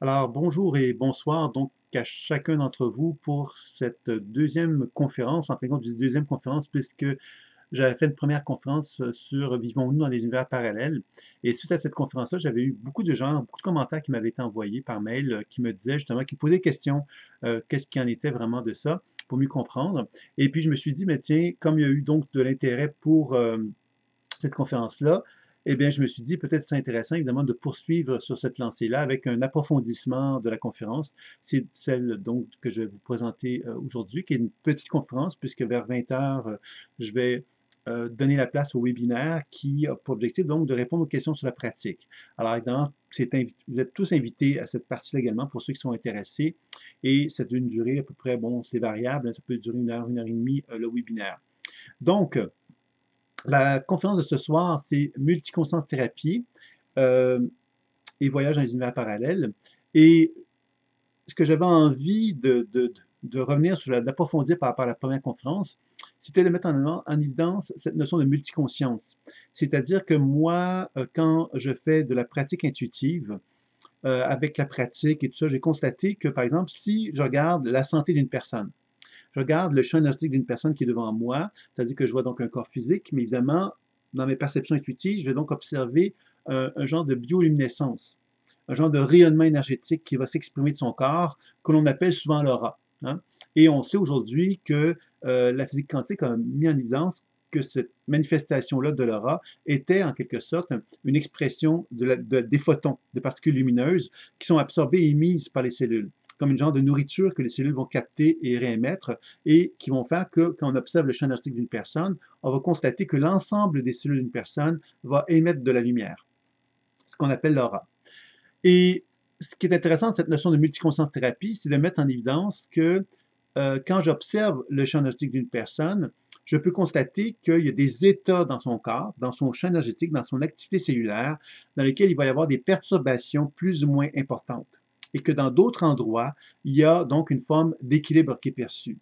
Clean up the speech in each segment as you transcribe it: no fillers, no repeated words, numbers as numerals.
Alors, bonjour et bonsoir donc à chacun d'entre vous pour cette deuxième conférence, en fin de compte, deuxième conférence, puisque j'avais fait une première conférence sur Vivons-nous dans des univers parallèles. Et suite à cette conférence-là, j'avais eu beaucoup de gens, beaucoup de commentaires qui m'avaient été envoyés par mail, qui me disaient justement, qui posaient des questions, qu'est-ce qu'il en était vraiment de ça, pour mieux comprendre. Et puis je me suis dit, mais tiens, comme il y a eu donc de l'intérêt pour cette conférence-là, eh bien, je me suis dit peut-être c'est intéressant, évidemment, de poursuivre sur cette lancée-là avec un approfondissement de la conférence. C'est celle donc que je vais vous présenter aujourd'hui, qui est une petite conférence, puisque vers 20 heures, je vais donner la place au webinaire qui a pour objectif donc de répondre aux questions sur la pratique. Alors, évidemment, vous êtes tous invités à cette partie-là également pour ceux qui sont intéressés. Et ça a une durée à peu près, bon, c'est variable, hein, ça peut durer une heure et demie, le webinaire. Donc, la conférence de ce soir, c'est multiconscience thérapie euh, et voyage dans les univers parallèles. Et ce que j'avais envie de revenir sur, d'approfondir par rapport à la première conférence, c'était de mettre en évidence cette notion de multiconscience. C'est-à-dire que moi, quand je fais de la pratique intuitive, avec la pratique et tout ça, j'ai constaté que, par exemple, si je regarde la santé d'une personne, je regarde le champ énergétique d'une personne qui est devant moi, c'est-à-dire que je vois donc un corps physique, mais évidemment, dans mes perceptions intuitives, je vais donc observer un genre de bioluminescence, un genre de rayonnement énergétique qui va s'exprimer de son corps, que l'on appelle souvent l'aura. Hein. Et on sait aujourd'hui que la physique quantique a mis en évidence que cette manifestation-là de l'aura était en quelque sorte une expression des photons, des particules lumineuses qui sont absorbées et émises par les cellules, comme une genre de nourriture que les cellules vont capter et réémettre et qui vont faire que quand on observe le champ énergétique d'une personne, on va constater que l'ensemble des cellules d'une personne va émettre de la lumière, ce qu'on appelle l'aura. Et ce qui est intéressant de cette notion de multiconscience thérapie, c'est de mettre en évidence que quand j'observe le champ énergétique d'une personne, je peux constater qu'il y a des états dans son corps, dans son champ énergétique, dans son activité cellulaire, dans lesquels il va y avoir des perturbations plus ou moins importantes. Et que dans d'autres endroits, il y a donc une forme d'équilibre qui est perçue.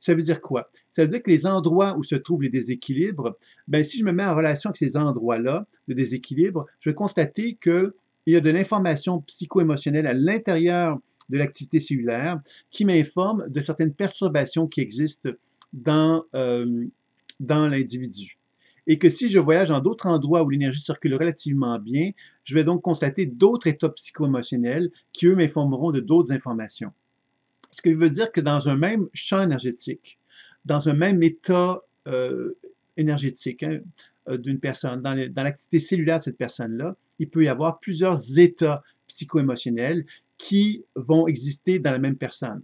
Ça veut dire quoi? Ça veut dire que les endroits où se trouvent les déséquilibres, ben, si je me mets en relation avec ces endroits-là de déséquilibre, je vais constater qu'il y a de l'information psycho-émotionnelle à l'intérieur de l'activité cellulaire qui m'informe de certaines perturbations qui existent dans l'individu. Et que si je voyage dans d'autres endroits où l'énergie circule relativement bien, je vais donc constater d'autres états psycho-émotionnels qui, eux, m'informeront de d'autres informations. Ce qui veut dire que dans un même champ énergétique, dans un même état énergétique hein, d'une personne, dans l'activité cellulaire de cette personne-là, il peut y avoir plusieurs états psycho-émotionnels qui vont exister dans la même personne.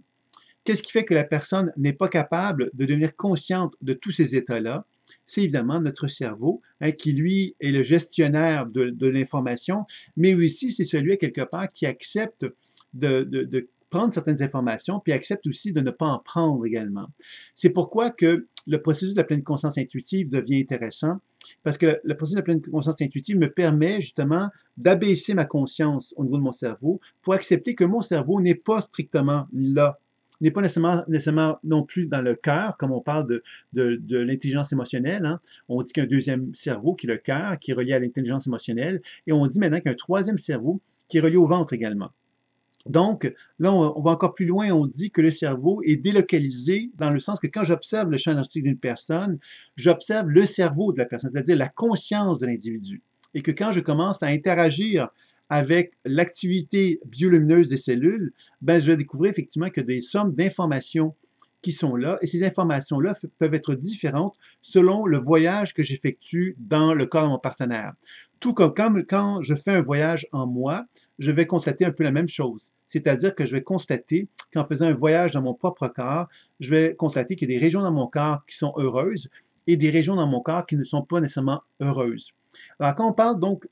Qu'est-ce qui fait que la personne n'est pas capable de devenir consciente de tous ces états-là? C'est évidemment notre cerveau, hein, qui lui est le gestionnaire de l'information, mais aussi c'est celui, quelque part, qui accepte de prendre certaines informations, puis accepte aussi de ne pas en prendre également. C'est pourquoi que le processus de la pleine conscience intuitive devient intéressant, parce que le processus de la pleine conscience intuitive me permet justement d'abaisser ma conscience au niveau de mon cerveau pour accepter que mon cerveau n'est pas strictement là, n'est pas nécessairement non plus dans le cœur, comme on parle de l'intelligence émotionnelle. Hein. On dit qu'il y a un deuxième cerveau qui est le cœur, qui est relié à l'intelligence émotionnelle, et on dit maintenant qu'il y a un troisième cerveau qui est relié au ventre également. Donc, là, on va encore plus loin, on dit que le cerveau est délocalisé dans le sens que quand j'observe le champ énergétique d'une personne, j'observe le cerveau de la personne, c'est-à-dire la conscience de l'individu. Et que quand je commence à interagir avec l'activité biolumineuse des cellules, ben, je vais découvrir effectivement que des sommes d'informations qui sont là, et ces informations-là peuvent être différentes selon le voyage que j'effectue dans le corps de mon partenaire. Tout comme quand je fais un voyage en moi, je vais constater un peu la même chose. C'est-à-dire que je vais constater qu'en faisant un voyage dans mon propre corps, je vais constater qu'il y a des régions dans mon corps qui sont heureuses et des régions dans mon corps qui ne sont pas nécessairement heureuses. Alors, quand on parle donc,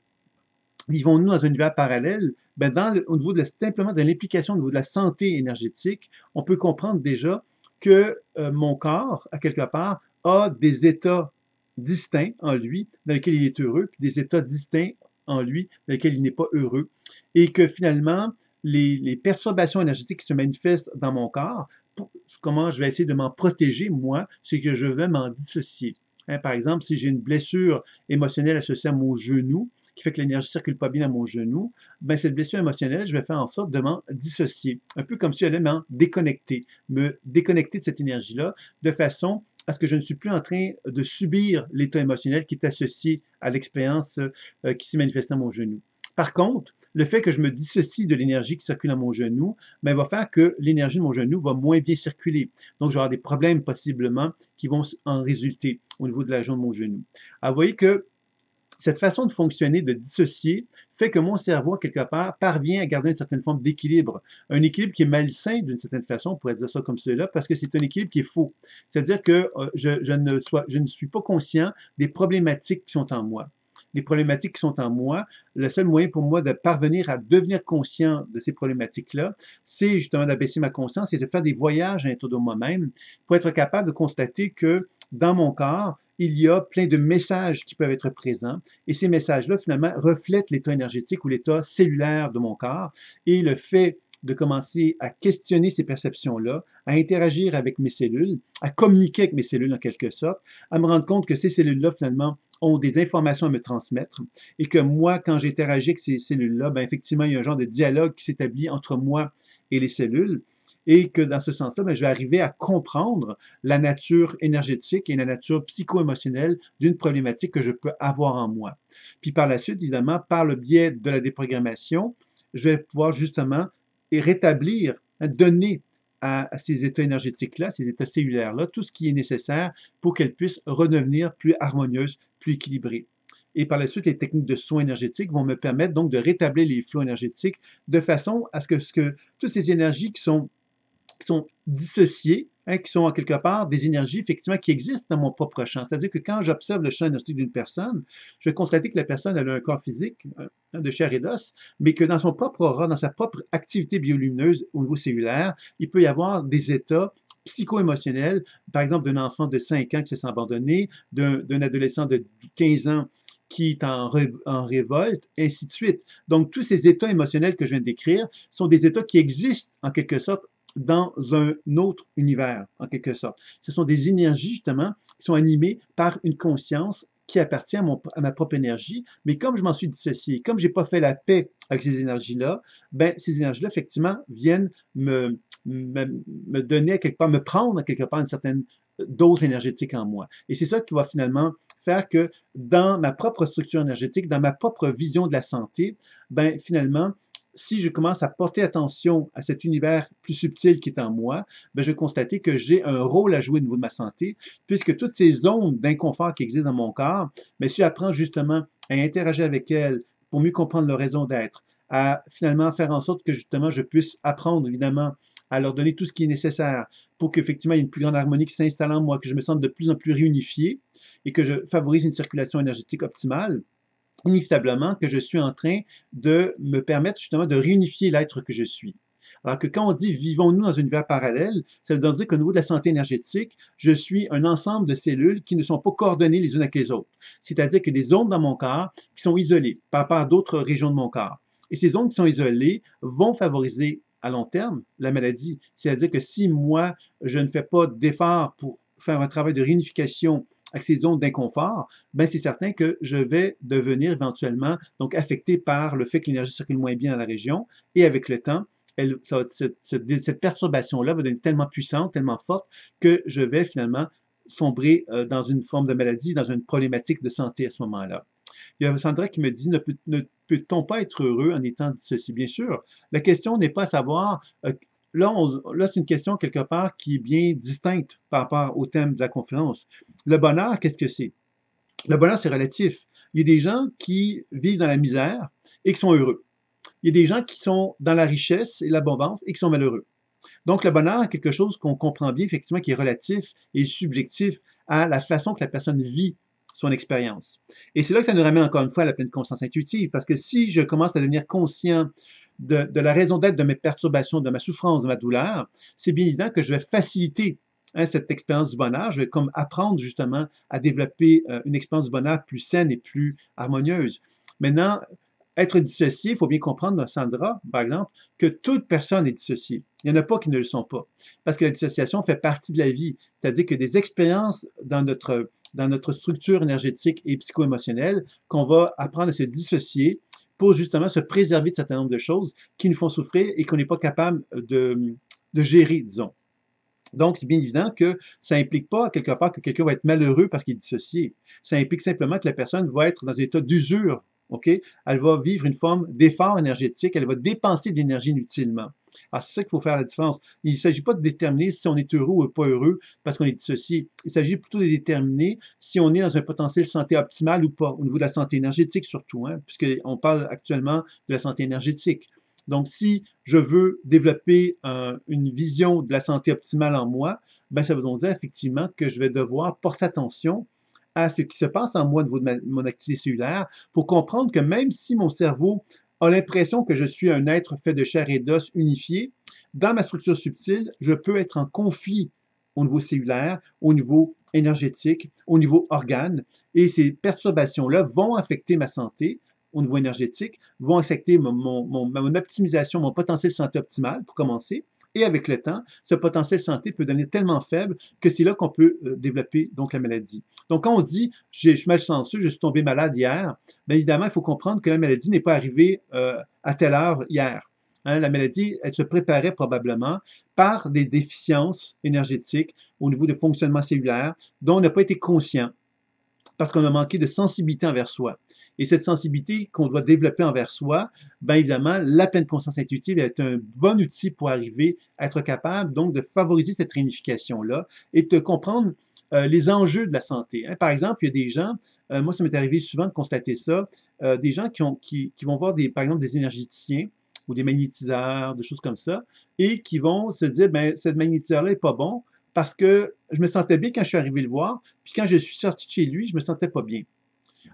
vivons-nous dans un univers parallèle, ben au niveau simplement de l'implication au niveau de la santé énergétique, on peut comprendre déjà que mon corps, à quelque part, a des états distincts en lui, dans lesquels il est heureux, puis des états distincts en lui, dans lesquels il n'est pas heureux, et que finalement, les perturbations énergétiques qui se manifestent dans mon corps, comment je vais essayer de m'en protéger, moi, c'est que je vais m'en dissocier. Hein, par exemple, si j'ai une blessure émotionnelle associée à mon genou, qui fait que l'énergie ne circule pas bien dans mon genou, ben cette blessure émotionnelle, je vais faire en sorte de m'en dissocier. Un peu comme si j'allais m'en déconnecter, me déconnecter de cette énergie-là, de façon à ce que je ne suis plus en train de subir l'état émotionnel qui est associé à l'expérience qui s'est manifestée à mon genou. Par contre, le fait que je me dissocie de l'énergie qui circule à mon genou, ben, va faire que l'énergie de mon genou va moins bien circuler. Donc, je vais avoir des problèmes possiblement qui vont en résulter au niveau de la région de mon genou. Alors, vous voyez que cette façon de fonctionner, de dissocier, fait que mon cerveau, quelque part, parvient à garder une certaine forme d'équilibre. Un équilibre qui est malsain d'une certaine façon, on pourrait dire ça comme cela, parce que c'est un équilibre qui est faux. C'est-à-dire que je ne suis pas conscient des problématiques qui sont en moi. Les problématiques qui sont en moi, le seul moyen pour moi de parvenir à devenir conscient de ces problématiques-là, c'est justement d'abaisser ma conscience et de faire des voyages à l'intérieur de moi-même pour être capable de constater que dans mon corps, il y a plein de messages qui peuvent être présents et ces messages-là, finalement, reflètent l'état énergétique ou l'état cellulaire de mon corps et le fait de commencer à questionner ces perceptions-là, à interagir avec mes cellules, à communiquer avec mes cellules en quelque sorte, à me rendre compte que ces cellules-là, finalement, ont des informations à me transmettre et que moi, quand j'interagis avec ces cellules-là, ben effectivement, il y a un genre de dialogue qui s'établit entre moi et les cellules et que dans ce sens-là, ben, je vais arriver à comprendre la nature énergétique et la nature psycho-émotionnelle d'une problématique que je peux avoir en moi. Puis par la suite, évidemment, par le biais de la déprogrammation, je vais pouvoir justement rétablir, donner à ces états énergétiques-là, ces états cellulaires-là, tout ce qui est nécessaire pour qu'elles puissent redevenir plus harmonieuses, plus équilibrées. Et par la suite, les techniques de soins énergétiques vont me permettre donc de rétablir les flots énergétiques de façon à ce que toutes ces énergies qui sont dissociées, hein, qui sont en quelque part des énergies effectivement qui existent dans mon propre champ. C'est-à-dire que quand j'observe le champ énergétique d'une personne, je vais constater que la personne elle a un corps physique de chair et d'os, mais que dans son propre aura, dans sa propre activité biolumineuse au niveau cellulaire, il peut y avoir des états psycho-émotionnels, par exemple d'un enfant de 5 ans qui se sent abandonné, d'un adolescent de 15 ans qui est en révolte, ainsi de suite. Donc, tous ces états émotionnels que je viens de décrire sont des états qui existent en quelque sorte dans un autre univers, en quelque sorte. Ce sont des énergies, justement, qui sont animées par une conscience qui appartient à ma propre énergie, mais comme je m'en suis dissocié, comme je n'ai pas fait la paix avec ces énergies-là, ben, ces énergies-là, effectivement, viennent me donner, à quelque part, me prendre, à quelque part, une certaine dose énergétique en moi. Et c'est ça qui va finalement faire que dans ma propre structure énergétique, dans ma propre vision de la santé, ben, finalement, si je commence à porter attention à cet univers plus subtil qui est en moi, ben, je vais constater que j'ai un rôle à jouer au niveau de ma santé, puisque toutes ces zones d'inconfort qui existent dans mon corps, ben, si j'apprends justement à interagir avec elles pour mieux comprendre leur raison d'être, à finalement faire en sorte que justement je puisse apprendre évidemment à leur donner tout ce qui est nécessaire pour qu'effectivement il y ait une plus grande harmonie qui s'installe en moi, que je me sente de plus en plus réunifié et que je favorise une circulation énergétique optimale, inévitablement que je suis en train de me permettre justement de réunifier l'être que je suis. Alors que quand on dit vivons-nous dans un univers parallèle, ça veut dire qu'au niveau de la santé énergétique, je suis un ensemble de cellules qui ne sont pas coordonnées les unes avec les autres. C'est-à-dire que des zones dans mon corps qui sont isolées par rapport à d'autres régions de mon corps. Et ces zones qui sont isolées vont favoriser à long terme la maladie. C'est-à-dire que si moi, je ne fais pas d'efforts pour faire un travail de réunification avec ces zones d'inconfort, ben c'est certain que je vais devenir éventuellement donc affecté par le fait que l'énergie circule moins bien dans la région et avec le temps, cette perturbation-là va devenir tellement puissante, tellement forte que je vais finalement sombrer dans une forme de maladie, dans une problématique de santé à ce moment-là. Il y a Sandra qui me dit, ne peut-on pas être heureux en étant dissocié? Bien sûr, la question n'est pas à savoir, là c'est une question quelque part qui est bien distincte par rapport au thème de la conférence. Le bonheur, qu'est-ce que c'est? Le bonheur, c'est relatif. Il y a des gens qui vivent dans la misère et qui sont heureux. Il y a des gens qui sont dans la richesse et l'abondance et qui sont malheureux. Donc, le bonheur est quelque chose qu'on comprend bien, effectivement, qui est relatif et subjectif à la façon que la personne vit son expérience. Et c'est là que ça nous ramène encore une fois à la pleine conscience intuitive, parce que si je commence à devenir conscient de la raison d'être de mes perturbations, de ma souffrance, de ma douleur, c'est bien évident que je vais faciliter cette expérience du bonheur. Je vais comme apprendre justement à développer une expérience du bonheur plus saine et plus harmonieuse. Maintenant, être dissocié, il faut bien comprendre, Sandra, par exemple, que toute personne est dissociée. Il n'y en a pas qui ne le sont pas. Parce que la dissociation fait partie de la vie. C'est-à-dire que des expériences dans notre dans notre structure énergétique et psycho-émotionnelle qu'on va apprendre à se dissocier pour justement se préserver de certain nombre de choses qui nous font souffrir et qu'on n'est pas capable de gérer, disons. Donc, c'est bien évident que ça implique pas, quelque part, que quelqu'un va être malheureux parce qu'il est dissocié. Ça implique simplement que la personne va être dans un état d'usure, OK? Elle va vivre une forme d'effort énergétique, elle va dépenser de l'énergie inutilement. Alors, c'est ça qu'il faut faire la différence. Il ne s'agit pas de déterminer si on est heureux ou pas heureux parce qu'on est dissocié. Il s'agit plutôt de déterminer si on est dans un potentiel santé optimal ou pas, au niveau de la santé énergétique surtout, hein, puisqu'on parle actuellement de la santé énergétique. Donc, si je veux développer une vision de la santé optimale en moi, ben, ça veut donc dire effectivement que je vais devoir porter attention à ce qui se passe en moi au niveau de mon activité cellulaire pour comprendre que même si mon cerveau a l'impression que je suis un être fait de chair et d'os unifié, dans ma structure subtile, je peux être en conflit au niveau cellulaire, au niveau énergétique, au niveau organe, et ces perturbations-là vont affecter ma santé au niveau énergétique, vont affecter mon optimisation, mon potentiel santé optimal, pour commencer. Et avec le temps, ce potentiel santé peut devenir tellement faible que c'est là qu'on peut développer donc la maladie. Donc, quand on dit je suis malchanceux, je suis tombé malade hier, bien évidemment, il faut comprendre que la maladie n'est pas arrivée à telle heure hier. Hein, la maladie, elle se préparait probablement par des déficiences énergétiques au niveau de fonctionnement cellulaire dont on n'a pas été conscient parce qu'on a manqué de sensibilité envers soi. Et cette sensibilité qu'on doit développer envers soi, bien évidemment, la pleine conscience intuitive est un bon outil pour arriver à être capable donc de favoriser cette réunification-là et de comprendre les enjeux de la santé. Hein. Par exemple, il y a des gens, moi ça m'est arrivé souvent de constater ça, des gens qui vont voir par exemple des énergéticiens ou des magnétiseurs, des choses comme ça, et qui vont se dire, ben, ce magnétiseur-là n'est pas bon, parce que je me sentais bien quand je suis arrivé le voir, puis quand je suis sorti de chez lui, je me sentais pas bien.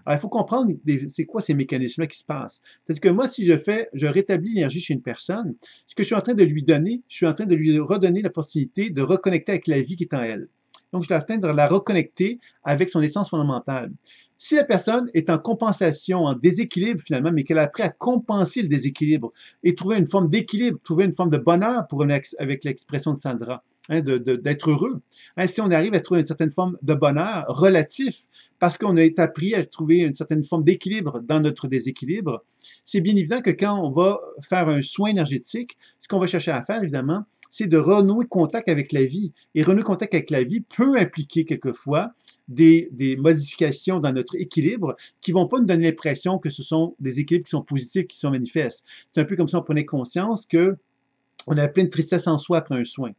Alors, il faut comprendre c'est quoi ces mécanismes-là qui se passent. C'est-à-dire que moi, si je rétablis l'énergie chez une personne, ce que je suis en train de lui donner, je suis en train de lui redonner l'opportunité de reconnecter avec la vie qui est en elle. Donc, je suis en train de la reconnecter avec son essence fondamentale. Si la personne est en compensation, en déséquilibre finalement, mais qu'elle a appris à compenser le déséquilibre et trouver une forme d'équilibre, trouver une forme de bonheur pour avec l'expression de Sandra, hein, d'être heureux. Hein, si on arrive à trouver une certaine forme de bonheur relatif, parce qu'on a été appris à trouver une certaine forme d'équilibre dans notre déséquilibre, c'est bien évident que quand on va faire un soin énergétique, ce qu'on va chercher à faire, évidemment, c'est de renouer contact avec la vie. Et renouer contact avec la vie peut impliquer quelquefois des modifications dans notre équilibre qui ne vont pas nous donner l'impression que ce sont des équilibres qui sont positifs, qui sont manifestes. C'est un peu comme si on prenait conscience qu'on a plein de tristesse en soi après un soin.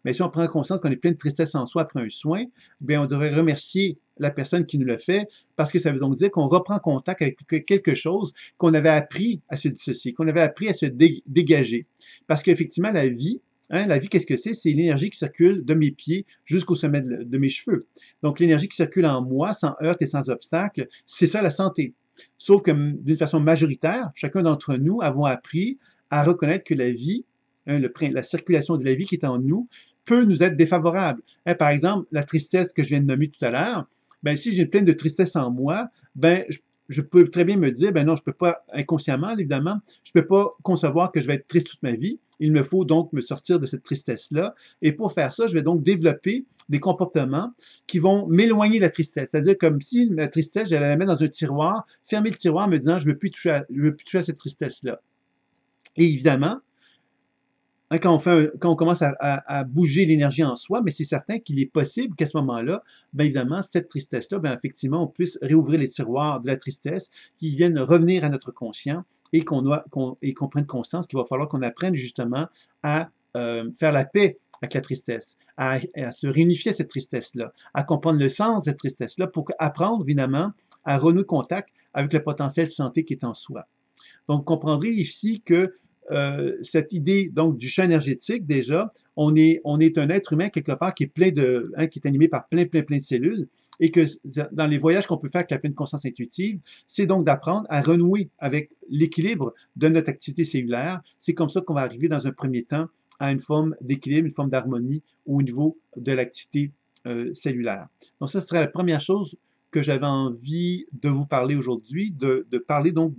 Mais si on prend conscience qu'on est plein de tristesse en soi après un soin, bien, on devrait remercier la personne qui nous le fait parce que ça veut donc dire qu'on reprend contact avec quelque chose qu'on avait appris à se dissocier, qu'on avait appris à se dégager. Parce qu'effectivement, la vie, hein, la vie, qu'est-ce que c'est? C'est l'énergie qui circule de mes pieds jusqu'au sommet de mes cheveux. Donc, l'énergie qui circule en moi, sans heurts et sans obstacles, c'est ça la santé. Sauf que d'une façon majoritaire, chacun d'entre nous avons appris à reconnaître que la vie, hein, la circulation de la vie qui est en nous, peut nous être défavorable. Hein, par exemple, la tristesse que je viens de nommer tout à l'heure, ben, si j'ai plein de tristesse en moi, ben, je peux très bien me dire, ben non, je ne peux pas, inconsciemment, évidemment, je ne peux pas concevoir que je vais être triste toute ma vie. Il me faut donc me sortir de cette tristesse-là. Et pour faire ça, je vais donc développer des comportements qui vont m'éloigner de la tristesse. C'est-à-dire comme si la tristesse, j'allais la mettre dans un tiroir, fermer le tiroir en me disant, je ne veux plus toucher à cette tristesse-là. Et évidemment, hein, quand on commence à bouger l'énergie en soi, mais c'est certain qu'il est possible qu'à ce moment-là, bien évidemment, cette tristesse-là, bien effectivement, on puisse réouvrir les tiroirs de la tristesse qui viennent revenir à notre conscient et qu'on prenne conscience qu'il va falloir qu'on apprenne justement à faire la paix avec la tristesse, à se réunifier à cette tristesse-là, à comprendre le sens de cette tristesse-là pour apprendre, évidemment, à renouer contact avec le potentiel santé qui est en soi. Donc, vous comprendrez ici que cette idée donc du champ énergétique, déjà, on est un être humain quelque part qui est plein hein, qui est animé par plein de cellules, et que dans les voyages qu'on peut faire avec la pleine conscience intuitive, c'est donc d'apprendre à renouer avec l'équilibre de notre activité cellulaire. C'est comme ça qu'on va arriver dans un premier temps à une forme d'équilibre, une forme d'harmonie au niveau de l'activité cellulaire. Donc ça serait la première chose que j'avais envie de vous parler aujourd'hui, de parler donc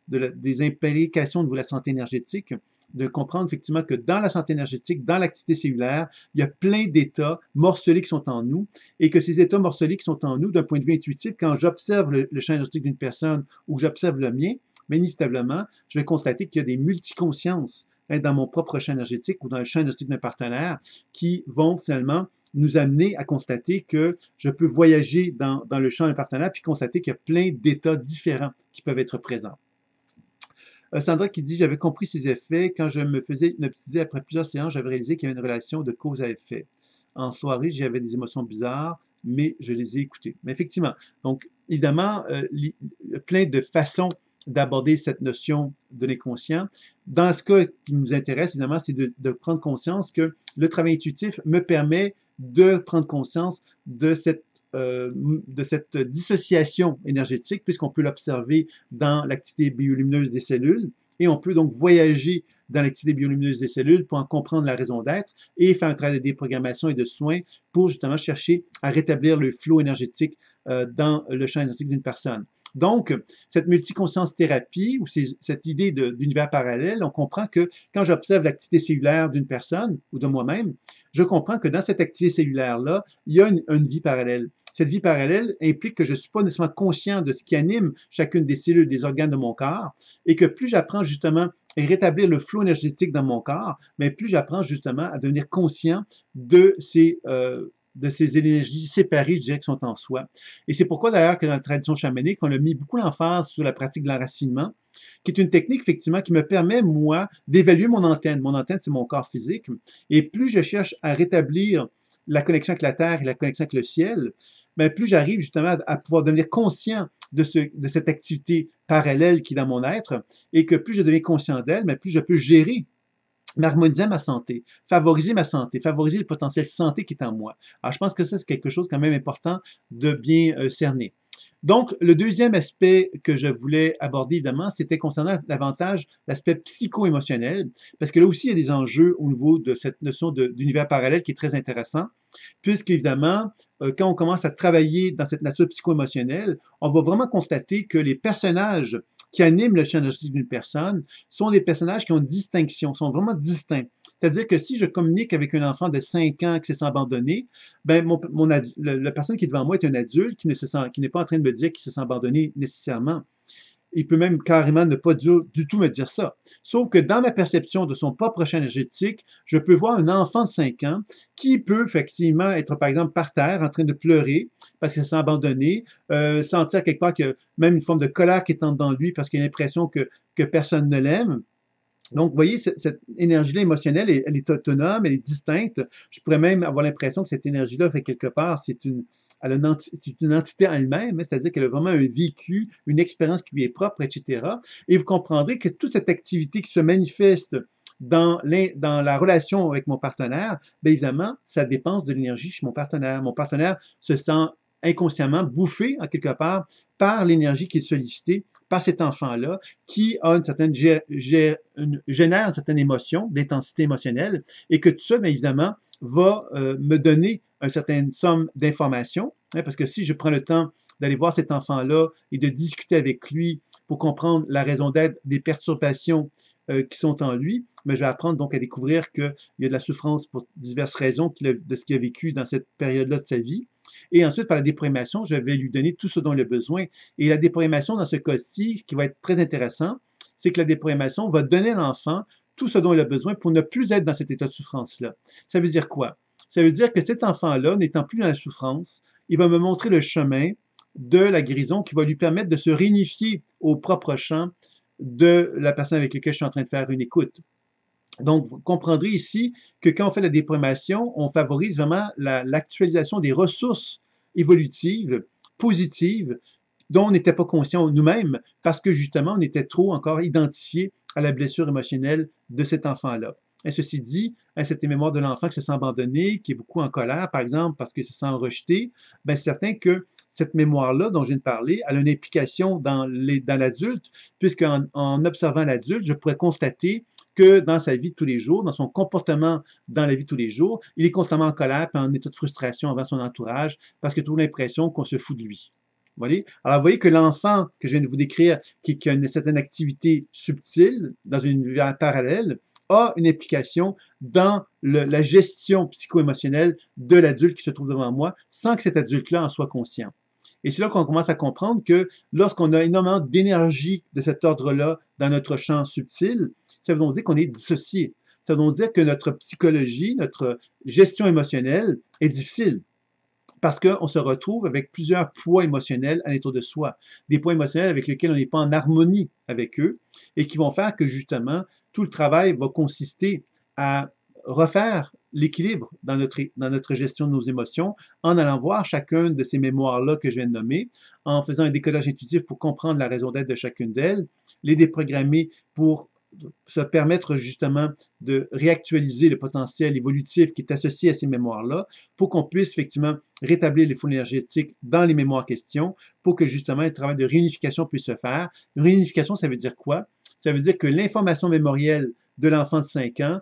des implications de la santé énergétique de comprendre effectivement que dans la santé énergétique, dans l'activité cellulaire, il y a plein d'états morcelés qui sont en nous et que ces états morcelés qui sont en nous, d'un point de vue intuitif, quand j'observe le champ énergétique d'une personne ou que j'observe le mien, bien inévitablement, je vais constater qu'il y a des multiconsciences dans mon propre champ énergétique ou dans le champ énergétique de mes partenaires qui vont finalement nous amener à constater que je peux voyager dans le champ de partenaire puis constater qu'il y a plein d'états différents qui peuvent être présents. Sandra qui dit, j'avais compris ces effets. Quand je me faisais hypnotiser après plusieurs séances, j'avais réalisé qu'il y avait une relation de cause à effet. En soirée, j'avais des émotions bizarres, mais je les ai écoutées. Mais effectivement, donc évidemment, plein de façons d'aborder cette notion de l'inconscient. Dans ce cas qui nous intéresse, évidemment, c'est de prendre conscience que le travail intuitif me permet de prendre conscience de cette dissociation énergétique, puisqu'on peut l'observer dans l'activité biolumineuse des cellules, et on peut donc voyager dans l'activité biolumineuse des cellules pour en comprendre la raison d'être et faire un travail de déprogrammation et de soins pour justement chercher à rétablir le flot énergétique dans le champ énergétique d'une personne. Donc, cette multiconscience thérapie ou cette idée d'univers parallèle, on comprend que quand j'observe l'activité cellulaire d'une personne ou de moi-même, je comprends que dans cette activité cellulaire-là, il y a une vie parallèle. Cette vie parallèle implique que je ne suis pas nécessairement conscient de ce qui anime chacune des cellules, des organes de mon corps, et que plus j'apprends justement à rétablir le flot énergétique dans mon corps, mais plus j'apprends justement à devenir conscient de ces énergies séparées, je dirais, qui sont en soi. Et c'est pourquoi d'ailleurs que dans la tradition chamanique, on a mis beaucoup l'emphase sur la pratique de l'enracinement, qui est une technique effectivement qui me permet, moi, d'évaluer mon antenne. Mon antenne, c'est mon corps physique. Et plus je cherche à rétablir la connexion avec la Terre et la connexion avec le ciel, bien, plus j'arrive justement à pouvoir devenir conscient de cette activité parallèle qui est dans mon être, et que plus je deviens conscient d'elle, mais plus je peux gérer m'harmoniser ma santé, favoriser le potentiel santé qui est en moi. Alors, je pense que ça, c'est quelque chose quand même important de bien cerner. Donc, le deuxième aspect que je voulais aborder, évidemment, c'était concernant davantage l'aspect psycho-émotionnel, parce que là aussi, il y a des enjeux au niveau de cette notion d'univers parallèle qui est très intéressant, puisque, évidemment, quand on commence à travailler dans cette nature psycho-émotionnelle, on va vraiment constater que les personnages qui animent le champ énergétique d'une personne sont des personnages qui ont une distinction, sont vraiment distincts. C'est-à-dire que si je communique avec un enfant de 5 ans qui se sent abandonné, ben la personne qui est devant moi est un adulte qui n'est pas en train de me dire qu'il se sent abandonné nécessairement. Il peut même carrément ne pas du tout me dire ça. Sauf que dans ma perception de son propre champ énergétique, je peux voir un enfant de 5 ans qui peut effectivement être, par exemple, par terre, en train de pleurer parce qu'il se sent abandonné, sentir quelque part que même une forme de colère qui est en dedans de lui parce qu'il a l'impression que personne ne l'aime. Donc, vous voyez, cette énergie-là émotionnelle, elle est autonome, elle est distincte. Je pourrais même avoir l'impression que cette énergie-là, fait quelque part, c'est une entité en elle-même, hein, c'est-à-dire qu'elle a vraiment un vécu, une expérience qui lui est propre, etc. Et vous comprendrez que toute cette activité qui se manifeste dans la relation avec mon partenaire, bien évidemment, ça dépense de l'énergie chez mon partenaire. Mon partenaire se sent inconsciemment bouffé, en quelque part, par l'énergie qui est sollicitée par cet enfant-là, qui a génère une certaine émotion, d'intensité émotionnelle, et que tout ça, bien évidemment, va me donner une certaine somme d'informations, hein, parce que si je prends le temps d'aller voir cet enfant-là et de discuter avec lui pour comprendre la raison d'être des perturbations qui sont en lui, mais je vais apprendre donc à découvrir qu'il y a de la souffrance pour diverses raisons de ce qu'il a vécu dans cette période-là de sa vie. Et ensuite, par la déprogrammation, je vais lui donner tout ce dont il a besoin. Et la déprogrammation, dans ce cas-ci, ce qui va être très intéressant, c'est que la déprogrammation va donner à l'enfant tout ce dont il a besoin pour ne plus être dans cet état de souffrance-là. Ça veut dire quoi? Ça veut dire que cet enfant-là, n'étant plus dans la souffrance, il va me montrer le chemin de la guérison qui va lui permettre de se réunifier au propre champ de la personne avec laquelle je suis en train de faire une écoute. Donc, vous comprendrez ici que quand on fait la déprogrammation, on favorise vraiment l'actualisation des ressources évolutives, positives, dont on n'était pas conscient nous-mêmes parce que justement, on était trop encore identifié à la blessure émotionnelle de cet enfant-là. Et ceci dit, cette mémoire de l'enfant qui se sent abandonné, qui est beaucoup en colère, par exemple, parce qu'il se sent rejeté, bien, c'est certain que cette mémoire-là dont je viens de parler, elle a une implication dans l'adulte, puisqu'en observant l'adulte, je pourrais constater que dans sa vie de tous les jours, dans son comportement dans la vie de tous les jours, il est constamment en colère et en état de frustration envers son entourage parce qu'il a toujours l'impression qu'on se fout de lui. Vous voyez? Alors, vous voyez que l'enfant que je viens de vous décrire, qui a une certaine activité subtile dans une univers parallèle, a une implication dans la gestion psycho-émotionnelle de l'adulte qui se trouve devant moi sans que cet adulte-là en soit conscient. Et c'est là qu'on commence à comprendre que lorsqu'on a énormément d'énergie de cet ordre-là dans notre champ subtil, ça veut dire qu'on est dissocié. Ça veut dire que notre psychologie, notre gestion émotionnelle est difficile parce qu'on se retrouve avec plusieurs poids émotionnels à l'intérieur de soi, des poids émotionnels avec lesquels on n'est pas en harmonie avec eux et qui vont faire que justement tout le travail va consister à refaire l'équilibre dans notre gestion de nos émotions en allant voir chacune de ces mémoires-là que je viens de nommer, en faisant un décodage intuitif pour comprendre la raison d'être de chacune d'elles, les déprogrammer pour se permettre justement de réactualiser le potentiel évolutif qui est associé à ces mémoires-là pour qu'on puisse effectivement rétablir les flux énergétiques dans les mémoires en question pour que justement le travail de réunification puisse se faire. Une réunification, ça veut dire quoi? Ça veut dire que l'information mémorielle de l'enfant de 5 ans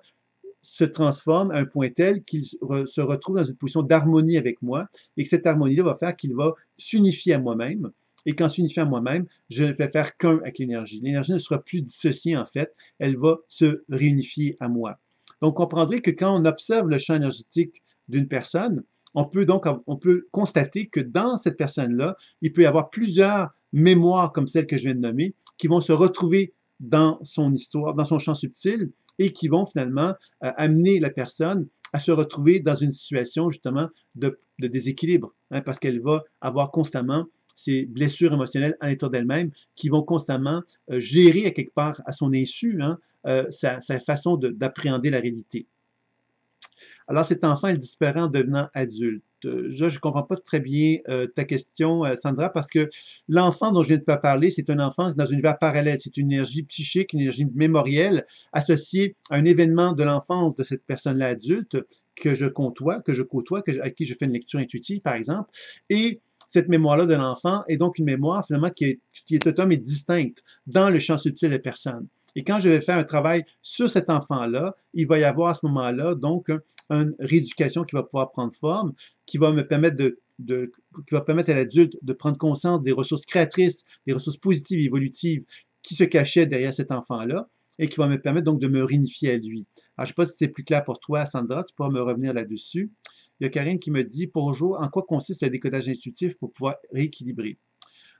se transforme à un point tel qu'il se retrouve dans une position d'harmonie avec moi et que cette harmonie-là va faire qu'il va s'unifier à moi-même. Et qu'en s'unifiant à moi-même, je ne vais faire qu'un avec l'énergie. L'énergie ne sera plus dissociée, en fait, elle va se réunifier à moi. Donc, vous comprendrez que quand on observe le champ énergétique d'une personne, on peut constater que dans cette personne-là, il peut y avoir plusieurs mémoires comme celle que je viens de nommer, qui vont se retrouver dans son histoire, dans son champ subtil, et qui vont finalement amener la personne à se retrouver dans une situation justement de déséquilibre, hein, parce qu'elle va avoir constamment ces blessures émotionnelles à l'intérieur d'elle-même qui vont constamment gérer à quelque part à son insu hein, sa façon d'appréhender la réalité. Alors cet enfant, il disparaît en devenant adulte. Je ne comprends pas très bien ta question, Sandra, parce que l'enfant dont je viens de te parler, c'est un enfant dans un univers parallèle. C'est une énergie psychique, une énergie mémorielle associée à un événement de l'enfance de cette personne-là adulte que je côtoie, à qui je fais une lecture intuitive, par exemple. Et cette mémoire-là de l'enfant est donc une mémoire finalement qui est autonome et distincte dans le champ subtil de la personne. Et quand je vais faire un travail sur cet enfant-là, il va y avoir à ce moment-là donc une rééducation qui va pouvoir prendre forme, qui va me permettre qui va permettre à l'adulte de prendre conscience des ressources créatrices, des ressources positives et évolutives qui se cachaient derrière cet enfant-là et qui va me permettre donc de me réunifier à lui. Alors, je ne sais pas si c'est plus clair pour toi, Sandra, tu pourras me revenir là-dessus. Il y a Karine qui me dit, bonjour, en quoi consiste le décodage intuitif pour pouvoir rééquilibrer?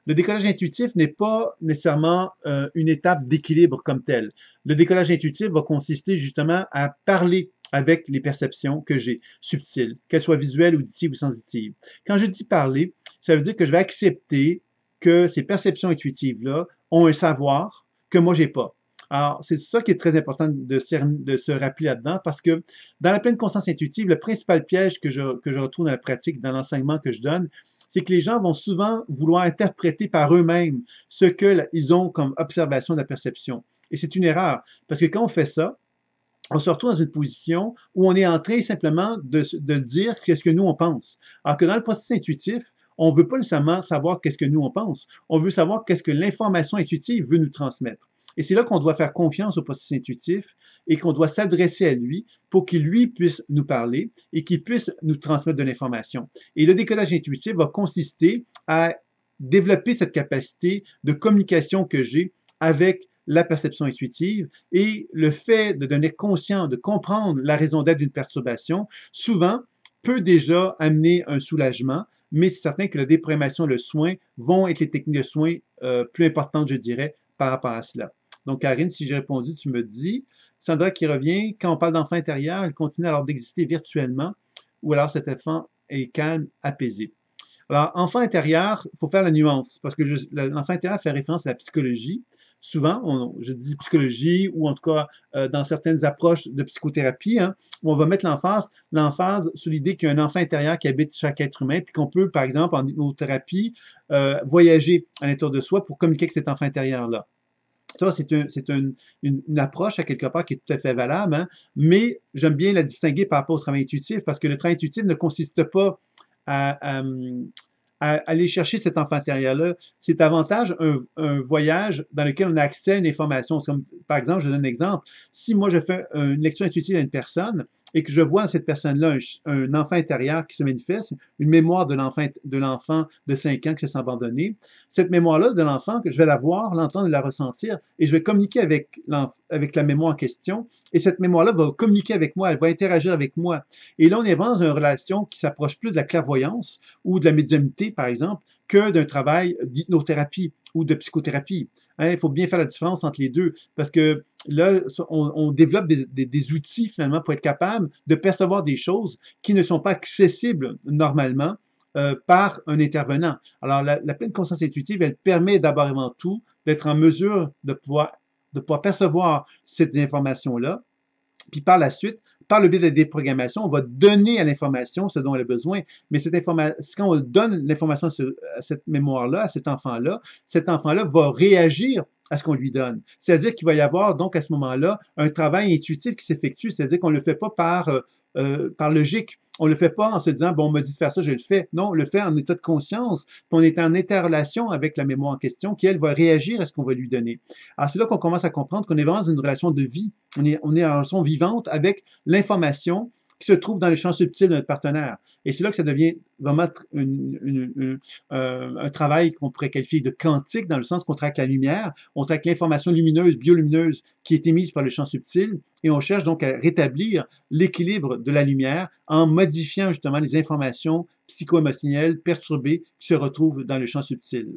Le décollage intuitif n'est pas nécessairement une étape d'équilibre comme telle. Le décollage intuitif va consister justement à parler avec les perceptions que j'ai, subtiles, qu'elles soient visuelles, auditives ou sensitives. Quand je dis parler, ça veut dire que je vais accepter que ces perceptions intuitives-là ont un savoir que moi, j'ai pas. Alors, c'est ça qui est très important de se rappeler là-dedans parce que dans la pleine conscience intuitive, le principal piège que je retrouve dans la pratique, dans l'enseignement que je donne, c'est que les gens vont souvent vouloir interpréter par eux-mêmes ce qu'ils ont comme observation de la perception. Et c'est une erreur, parce que quand on fait ça, on se retrouve dans une position où on est en train simplement de dire qu'est-ce que nous on pense. Alors que dans le processus intuitif, on ne veut pas nécessairement savoir qu'est-ce que nous on pense. On veut savoir qu'est-ce que l'information intuitive veut nous transmettre. Et c'est là qu'on doit faire confiance au processus intuitif et qu'on doit s'adresser à lui pour qu'il lui puisse nous parler et qu'il puisse nous transmettre de l'information. Et le décodage intuitif va consister à développer cette capacité de communication que j'ai avec la perception intuitive et le fait de devenir conscient, de comprendre la raison d'être d'une perturbation, souvent peut déjà amener un soulagement, mais c'est certain que la déprogrammation, le soin vont être les techniques de soins plus importantes, je dirais, par rapport à cela. Donc, Karine, si j'ai répondu, tu me dis. Sandra qui revient, quand on parle d'enfant intérieur, il continue alors d'exister virtuellement ou alors cet enfant est calme, apaisé. Alors, enfant intérieur, il faut faire la nuance parce que l'enfant intérieur fait référence à la psychologie. Souvent, je dis psychologie ou en tout cas dans certaines approches de psychothérapie, hein, où on va mettre l'emphase sur l'idée qu'il y a un enfant intérieur qui habite chaque être humain, puis qu'on peut, par exemple, en hypnothérapie, voyager à l'intérieur de soi pour communiquer avec cet enfant intérieur-là. Ça, c'est une approche à quelque part qui est tout à fait valable, hein, mais j'aime bien la distinguer par rapport au travail intuitif parce que le travail intuitif ne consiste pas à aller chercher cet enfant intérieur-là. C'est davantage un voyage dans lequel on a accès à une information. Comme, par exemple, je donne un exemple. Si moi je fais une lecture intuitive à une personne et que je vois dans cette personne-là un enfant intérieur qui se manifeste, une mémoire de l'enfant de 5 ans qui se sent abandonné, cette mémoire-là de l'enfant, que je vais la voir, l'entendre et la ressentir, et je vais communiquer avec la mémoire en question, et cette mémoire-là va communiquer avec moi, elle va interagir avec moi. Et là, on est vraiment dans une relation qui s'approche plus de la clairvoyance ou de la médiumnité, par exemple, que d'un travail d'hypnothérapie ou de psychothérapie. Hein, il faut bien faire la différence entre les deux, parce que là, on développe des outils finalement pour être capable de percevoir des choses qui ne sont pas accessibles normalement par un intervenant. Alors, la pleine conscience intuitive, elle permet d'abord et avant tout d'être en mesure de pouvoir percevoir ces informations-là, puis par la suite, par le biais de la déprogrammation, on va donner à l'information ce dont elle a besoin. Mais cette information, quand on donne l'information à cette mémoire-là, à cet enfant-là va réagir à ce qu'on lui donne. C'est-à-dire qu'il va y avoir donc à ce moment-là un travail intuitif qui s'effectue, c'est-à-dire qu'on ne le fait pas par logique. On ne le fait pas en se disant, bon, on m'a dit de faire ça, je le fais. Non, on le fait en état de conscience, puis on est en interrelation avec la mémoire en question, qui, elle, va réagir à ce qu'on va lui donner. Alors, c'est là qu'on commence à comprendre qu'on est vraiment dans une relation de vie. On est en relation vivante avec l'information qui se trouve dans le champ subtil de notre partenaire. Et c'est là que ça devient vraiment un travail qu'on pourrait qualifier de quantique, dans le sens qu'on traque la lumière, on traque l'information lumineuse, biolumineuse, qui est émise par le champ subtil, et on cherche donc à rétablir l'équilibre de la lumière en modifiant justement les informations psycho-émotionnelles perturbées qui se retrouvent dans le champ subtil.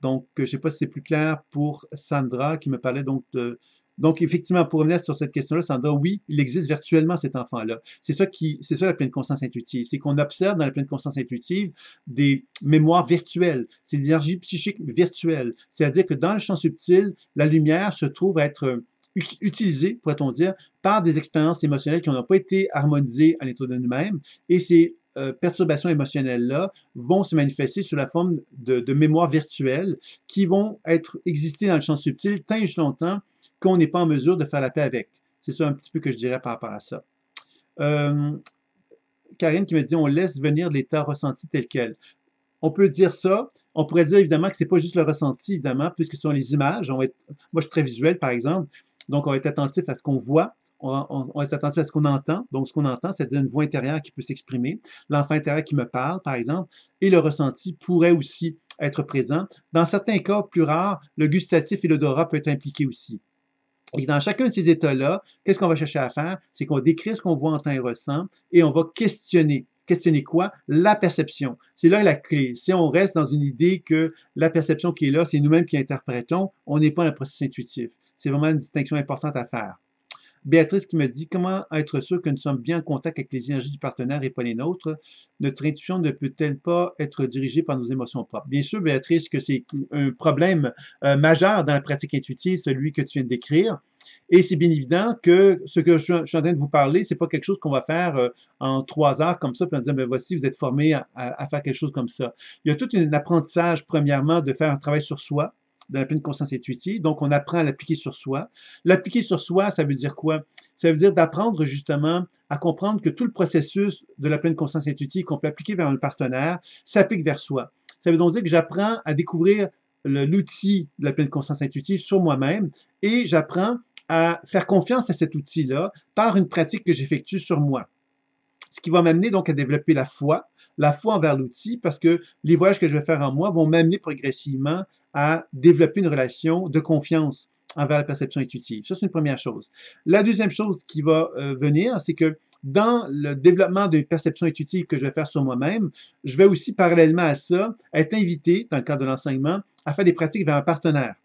Donc, je ne sais pas si c'est plus clair pour Sandra qui me parlait donc de... Donc, effectivement, pour revenir sur cette question-là, Sandra, oui, il existe virtuellement cet enfant-là. C'est ça la pleine conscience intuitive. C'est qu'on observe dans la pleine conscience intuitive des mémoires virtuelles. C'est des énergies psychiques virtuelles. C'est-à-dire que dans le champ subtil, la lumière se trouve à être utilisée, pourrait-on dire, par des expériences émotionnelles qui n'ont pas été harmonisées à l'intérieur de nous-mêmes. Et ces perturbations émotionnelles-là vont se manifester sous la forme de mémoires virtuelles qui vont exister dans le champ subtil tant et aussi longtemps qu'on n'est pas en mesure de faire la paix avec. C'est ça un petit peu que je dirais par rapport à ça. Karine qui me dit, on laisse venir l'état ressenti tel quel. On peut dire ça. On pourrait dire évidemment que c'est pas juste le ressenti, évidemment, puisque ce sont les images. Moi, je suis très visuel, par exemple. Donc, on va être attentif à ce qu'on voit. On va être attentif à ce qu'on entend. Donc, ce qu'on entend, c'est une voix intérieure qui peut s'exprimer. L'enfant intérieur qui me parle, par exemple. Et le ressenti pourrait aussi être présent. Dans certains cas plus rares, le gustatif et l'odorat peuvent être impliqués aussi. Et dans chacun de ces états-là, qu'est-ce qu'on va chercher à faire? C'est qu'on décrit ce qu'on voit, entend et ressent, et on va questionner. Questionner quoi? La perception. C'est là la clé. Si on reste dans une idée que la perception qui est là, c'est nous-mêmes qui interprétons, on n'est pas dans le processus intuitif. C'est vraiment une distinction importante à faire. Béatrice qui me dit comment être sûr que nous sommes bien en contact avec les énergies du partenaire et pas les nôtres. Notre intuition ne peut-elle pas être dirigée par nos émotions propres? Bien sûr, Béatrice, que c'est un problème majeur dans la pratique intuitive, celui que tu viens de décrire. Et c'est bien évident que ce que je suis en train de vous parler, c'est pas quelque chose qu'on va faire en 3 heures comme ça, puis en disant, ben voici, vous êtes formé à faire quelque chose comme ça. Il y a tout un apprentissage, premièrement, de faire un travail sur soi, dans la pleine conscience intuitive. Donc, on apprend à l'appliquer sur soi. L'appliquer sur soi, ça veut dire quoi? Ça veut dire d'apprendre justement à comprendre que tout le processus de la pleine conscience intuitive qu'on peut appliquer vers un partenaire s'applique vers soi. Ça veut donc dire que j'apprends à découvrir l'outil de la pleine conscience intuitive sur moi-même et j'apprends à faire confiance à cet outil-là par une pratique que j'effectue sur moi. Ce qui va m'amener donc à développer la foi envers l'outil, parce que les voyages que je vais faire en moi vont m'amener progressivement à développer une relation de confiance envers la perception intuitive. Ça, c'est une première chose. La deuxième chose qui va venir, c'est que dans le développement d'une perception intuitive que je vais faire sur moi-même, je vais aussi, parallèlement à ça, être invité, dans le cadre de l'enseignement, à faire des pratiques vers un partenaire.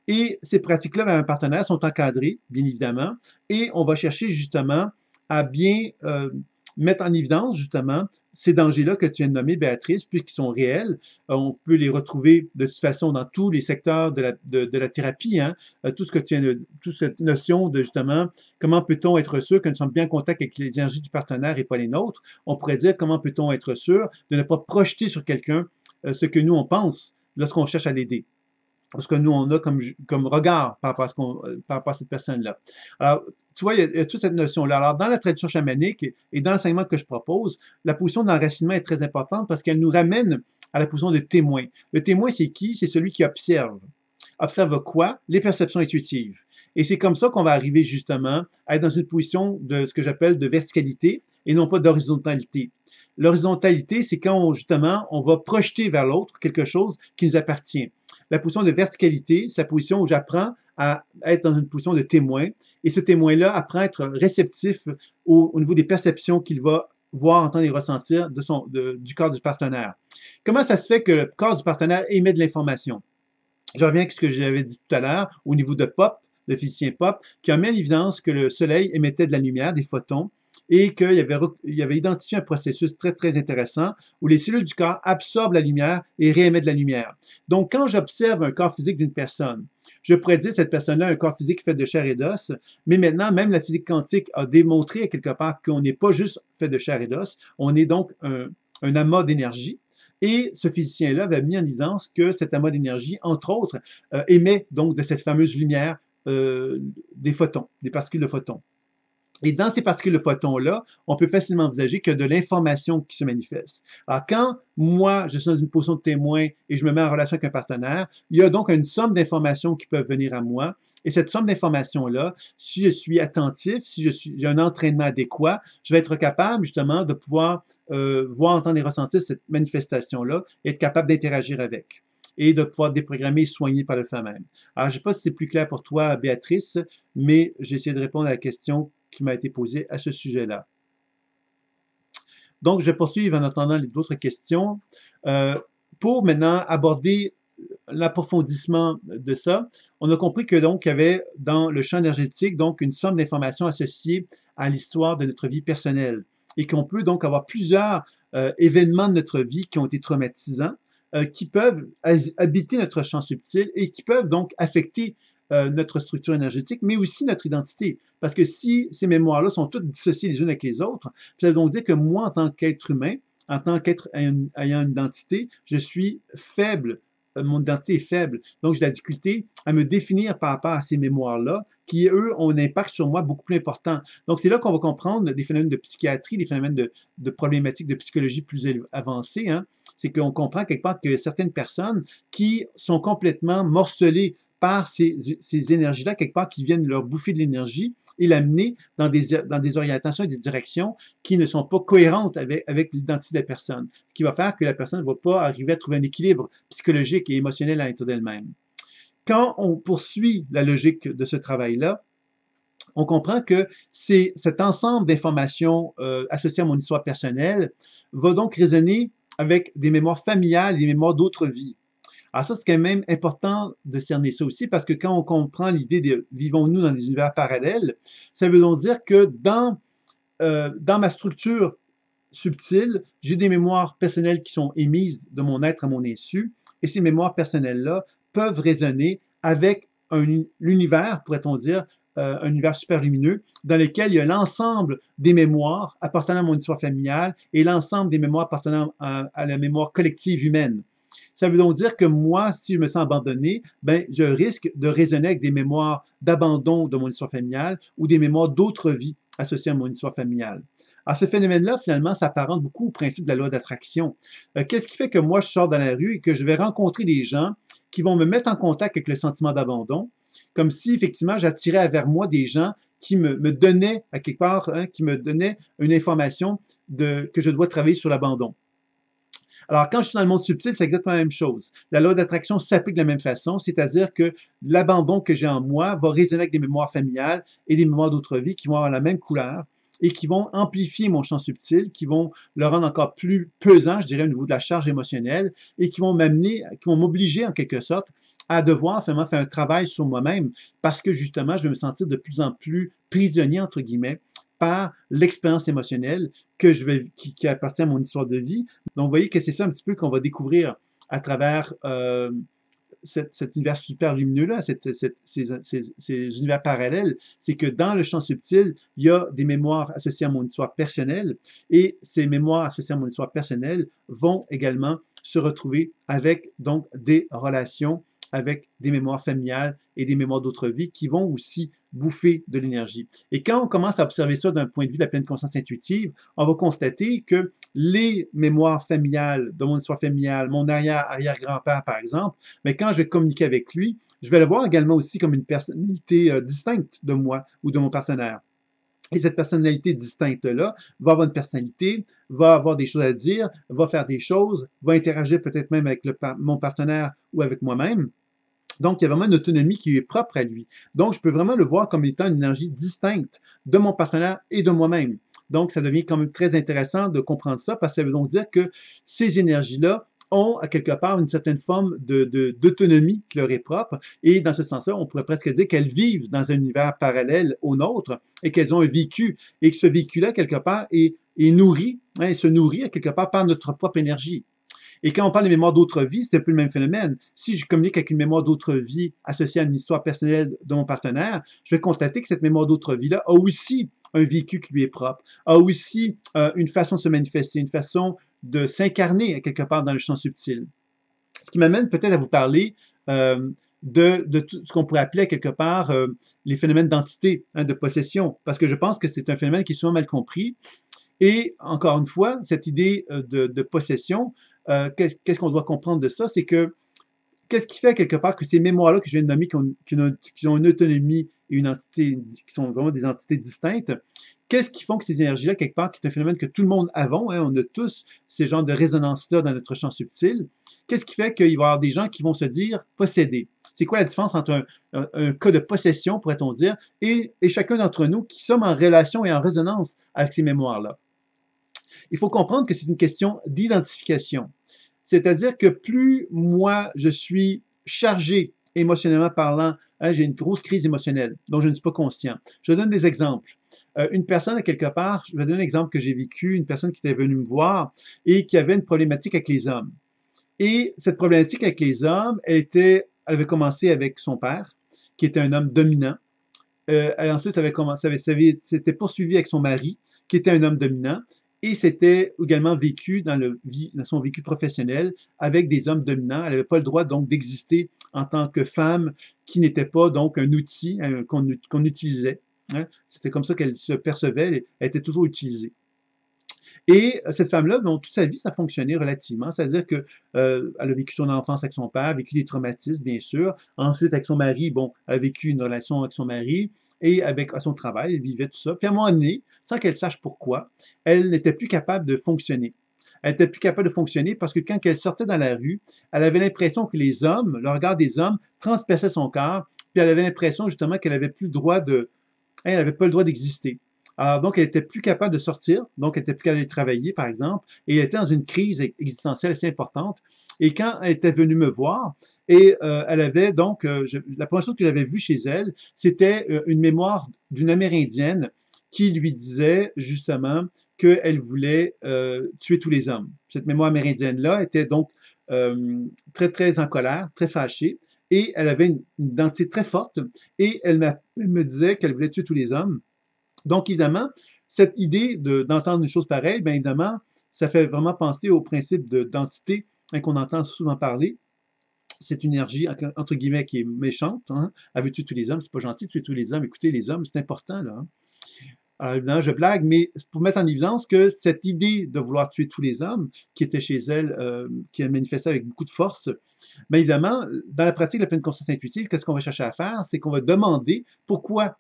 Et ces pratiques-là vers un partenaire sont encadrées, bien évidemment, et on va chercher justement à bien mettre en évidence justement ces dangers-là que tu viens de nommer, Béatrice, puisqu'ils sont réels. On peut les retrouver de toute façon dans tous les secteurs de la thérapie. Hein? Tout ce que tu viens de, toute cette notion de justement comment peut-on être sûr que nous sommes bien en contact avec les énergies du partenaire et pas les nôtres. On pourrait dire comment peut-on être sûr de ne pas projeter sur quelqu'un ce que nous on pense lorsqu'on cherche à l'aider. Parce que nous, on a comme regard par rapport à cette personne-là. Alors, tu vois, il y a toute cette notion-là. Alors, dans la tradition chamanique et dans l'enseignement que je propose, la position d'enracinement est très importante parce qu'elle nous ramène à la position de témoin. Le témoin, c'est qui? C'est celui qui observe. Observe quoi? Les perceptions intuitives. Et c'est comme ça qu'on va arriver justement à être dans une position de ce que j'appelle de verticalité et non pas d'horizontalité. L'horizontalité, c'est quand justement on va projeter vers l'autre quelque chose qui nous appartient. La position de verticalité, c'est la position où j'apprends à être dans une position de témoin et ce témoin-là apprend à être réceptif au niveau des perceptions qu'il va voir, entendre et ressentir du corps du partenaire. Comment ça se fait que le corps du partenaire émet de l'information? Je reviens à ce que j'avais dit tout à l'heure au niveau de Pop, le physicien Pop, qui a mis en évidence que le Soleil émettait de la lumière, des photons, et qu'il avait identifié un processus très, très intéressant où les cellules du corps absorbent la lumière et réémettent de la lumière. Donc, quand j'observe un corps physique d'une personne, je pourrais dire que cette personne-là a un corps physique fait de chair et d'os, mais maintenant, même la physique quantique a démontré à quelque part qu'on n'est pas juste fait de chair et d'os, on est donc un amas d'énergie. Et ce physicien-là avait mis en évidence que cet amas d'énergie, entre autres, émet donc de cette fameuse lumière des photons, des particules de photons. Et dans ces particules de photons-là, on peut facilement envisager qu'il y a de l'information qui se manifeste. Alors, quand moi, je suis dans une position de témoin et je me mets en relation avec un partenaire, il y a donc une somme d'informations qui peuvent venir à moi. Et cette somme d'informations-là, si je suis attentif, si j'ai un entraînement adéquat, je vais être capable justement de pouvoir voir, entendre et ressentir cette manifestation-là et être capable d'interagir avec et de pouvoir déprogrammer et soigner par le fait même. Alors, je ne sais pas si c'est plus clair pour toi, Béatrice, mais j'ai essayé de répondre à la question qui m'a été posée à ce sujet-là. Donc, je vais poursuivre en attendant d'autres questions. Pour maintenant aborder l'approfondissement de ça, on a compris que donc il y avait dans le champ énergétique donc une somme d'informations associées à l'histoire de notre vie personnelle et qu'on peut donc avoir plusieurs événements de notre vie qui ont été traumatisants, qui peuvent habiter notre champ subtil et qui peuvent donc affecter notre structure énergétique, mais aussi notre identité. Parce que si ces mémoires-là sont toutes dissociées les unes avec les autres, ça veut donc dire que moi, en tant qu'être humain, en tant qu'être ayant une identité, je suis faible. Mon identité est faible. Donc, j'ai de la difficulté à me définir par rapport à ces mémoires-là, qui, eux, ont un impact sur moi beaucoup plus important. Donc, c'est là qu'on va comprendre des phénomènes de psychiatrie, des phénomènes de problématiques de psychologie plus avancées. Hein. C'est qu'on comprend quelque part que certaines personnes qui sont complètement morcelées par ces énergies-là, quelque part, qui viennent leur bouffer de l'énergie et l'amener dans des orientations et des directions qui ne sont pas cohérentes avec l'identité de la personne. Ce qui va faire que la personne ne va pas arriver à trouver un équilibre psychologique et émotionnel à l'intérieur d'elle-même. Quand on poursuit la logique de ce travail-là, on comprend que cet ensemble d'informations associées à mon histoire personnelle va donc résonner avec des mémoires familiales et des mémoires d'autres vies. Alors ça, c'est quand même important de cerner ça aussi, parce que quand on comprend l'idée de vivons-nous dans des univers parallèles, ça veut donc dire que dans ma structure subtile, j'ai des mémoires personnelles qui sont émises de mon être à mon insu, et ces mémoires personnelles-là peuvent résonner avec l'univers, pourrait-on dire, un univers super lumineux, dans lequel il y a l'ensemble des mémoires appartenant à mon histoire familiale et l'ensemble des mémoires appartenant à la mémoire collective humaine. Ça veut donc dire que moi, si je me sens abandonné, ben, je risque de résonner avec des mémoires d'abandon de mon histoire familiale ou des mémoires d'autres vies associées à mon histoire familiale. Alors, ce phénomène-là, finalement, s'apparente beaucoup au principe de la loi d'attraction. Qu'est-ce qui fait que moi, je sors dans la rue et que je vais rencontrer des gens qui vont me mettre en contact avec le sentiment d'abandon, comme si, effectivement, j'attirais vers moi des gens qui me donnaient, à quelque part, hein, qui me donnaient une information que je dois travailler sur l'abandon. Alors, quand je suis dans le monde subtil, c'est exactement la même chose. La loi d'attraction s'applique de la même façon, c'est-à-dire que l'abandon que j'ai en moi va résonner avec des mémoires familiales et des mémoires d'autres vies qui vont avoir la même couleur et qui vont amplifier mon champ subtil, qui vont le rendre encore plus pesant, je dirais, au niveau de la charge émotionnelle et qui vont m'obliger en quelque sorte à devoir finalement faire un travail sur moi-même parce que justement, je vais me sentir de plus en plus prisonnier, entre guillemets, par l'expérience émotionnelle qui appartient à mon histoire de vie. Donc, vous voyez que c'est ça un petit peu qu'on va découvrir à travers cet univers super lumineux-là, ces univers parallèles. C'est que dans le champ subtil, il y a des mémoires associées à mon histoire personnelle et ces mémoires associées à mon histoire personnelle vont également se retrouver avec donc des relations avec des mémoires familiales et des mémoires d'autres vies qui vont aussi bouffer de l'énergie. Et quand on commence à observer ça d'un point de vue de la pleine conscience intuitive, on va constater que les mémoires familiales de mon histoire familiale, mon arrière-arrière-grand-père par exemple, mais quand je vais communiquer avec lui, je vais le voir également aussi comme une personnalité distincte de moi ou de mon partenaire. Et cette personnalité distincte-là va avoir une personnalité, va avoir des choses à dire, va faire des choses, va interagir peut-être même avec mon partenaire ou avec moi-même. Donc, il y a vraiment une autonomie qui est propre à lui. Donc, je peux vraiment le voir comme étant une énergie distincte de mon partenaire et de moi-même. Donc, ça devient quand même très intéressant de comprendre ça parce que ça veut donc dire que ces énergies-là ont à quelque part une certaine forme d'autonomie qui leur est propre. Et dans ce sens-là, on pourrait presque dire qu'elles vivent dans un univers parallèle au nôtre et qu'elles ont un vécu. Et que ce vécu-là, quelque part, est nourri, hein, se nourrit à quelque part par notre propre énergie. Et quand on parle de mémoire d'autres vies, c'est un peu le même phénomène. Si je communique avec une mémoire d'autres vies associée à une histoire personnelle de mon partenaire, je vais constater que cette mémoire d'autres vies-là a aussi un vécu qui lui est propre, a aussi une façon de se manifester, une façon de s'incarner quelque part dans le champ subtil. Ce qui m'amène peut-être à vous parler de tout ce qu'on pourrait appeler quelque part les phénomènes d'entité, hein, de possession, parce que je pense que c'est un phénomène qui est souvent mal compris. Et encore une fois, cette idée de possession, qu'est-ce qu'on doit comprendre de ça? C'est que qu'est-ce qui fait quelque part que ces mémoires-là que je viens de nommer, qui ont une autonomie et une entité, qui sont vraiment des entités distinctes, qu'est-ce qui font que ces énergies-là, quelque part, qui est un phénomène que tout le monde avons, hein, on a tous ces genres de résonances-là dans notre champ subtil, qu'est-ce qui fait qu'il va y avoir des gens qui vont se dire possédés? C'est quoi la différence entre un cas de possession, pourrait-on dire, et chacun d'entre nous qui sommes en relation et en résonance avec ces mémoires-là? Il faut comprendre que c'est une question d'identification. C'est-à-dire que plus moi, je suis chargé émotionnellement parlant, hein, j'ai une grosse crise émotionnelle dont je ne suis pas conscient. Je donne des exemples. Une personne, à quelque part, je vais donner un exemple que j'ai vécu, une personne qui était venue me voir et qui avait une problématique avec les hommes. Et cette problématique avec les hommes, elle avait commencé avec son père, qui était un homme dominant. Ensuite, c'était poursuivi avec son mari, qui était un homme dominant, et c'était également vécu dans son vécu professionnel avec des hommes dominants. Elle n'avait pas le droit donc d'exister en tant que femme qui n'était pas donc un outil qu'on utilisait, hein. C'était comme ça qu'elle se percevait, elle était toujours utilisée. Et cette femme-là, bon, toute sa vie, ça a fonctionné relativement. C'est-à-dire qu'elle a vécu son enfance avec son père, a vécu des traumatismes, bien sûr. Ensuite, avec son mari, bon, elle a vécu une relation avec son mari et à son travail, elle vivait tout ça. Puis à un moment donné, sans qu'elle sache pourquoi, elle n'était plus capable de fonctionner. Elle n'était plus capable de fonctionner parce que quand elle sortait dans la rue, elle avait l'impression que les hommes, le regard des hommes, transperçait son corps, puis elle avait l'impression justement qu'elle n'avait plus le droit elle n'avait pas le droit d'exister. Alors, donc, elle était plus capable de sortir, donc elle était plus capable d'aller travailler, par exemple, et elle était dans une crise existentielle assez importante. Et quand elle était venue me voir, et elle avait donc, la première chose que j'avais vue chez elle, c'était une mémoire d'une Amérindienne qui lui disait justement qu'elle voulait tuer tous les hommes. Cette mémoire amérindienne-là était donc très, très en colère, très fâchée, et elle avait une identité très forte, et elle me disait qu'elle voulait tuer tous les hommes. Donc, évidemment, cette idée d'entendre une chose pareille, bien évidemment, ça fait vraiment penser au principe d'entité, hein, qu'on entend souvent parler. C'est une énergie, entre guillemets, qui est méchante, hein. Elle veut tuer tous les hommes, c'est pas gentil de tuer tous les hommes. Écoutez, les hommes, c'est important, là, hein. Alors, évidemment, je blague, mais c'est pour mettre en évidence que cette idée de vouloir tuer tous les hommes, qui était chez elle, qui a manifesté avec beaucoup de force, bien évidemment, dans la pratique de la pleine conscience intuitive, qu'est-ce qu'on va chercher à faire? C'est qu'on va demander pourquoi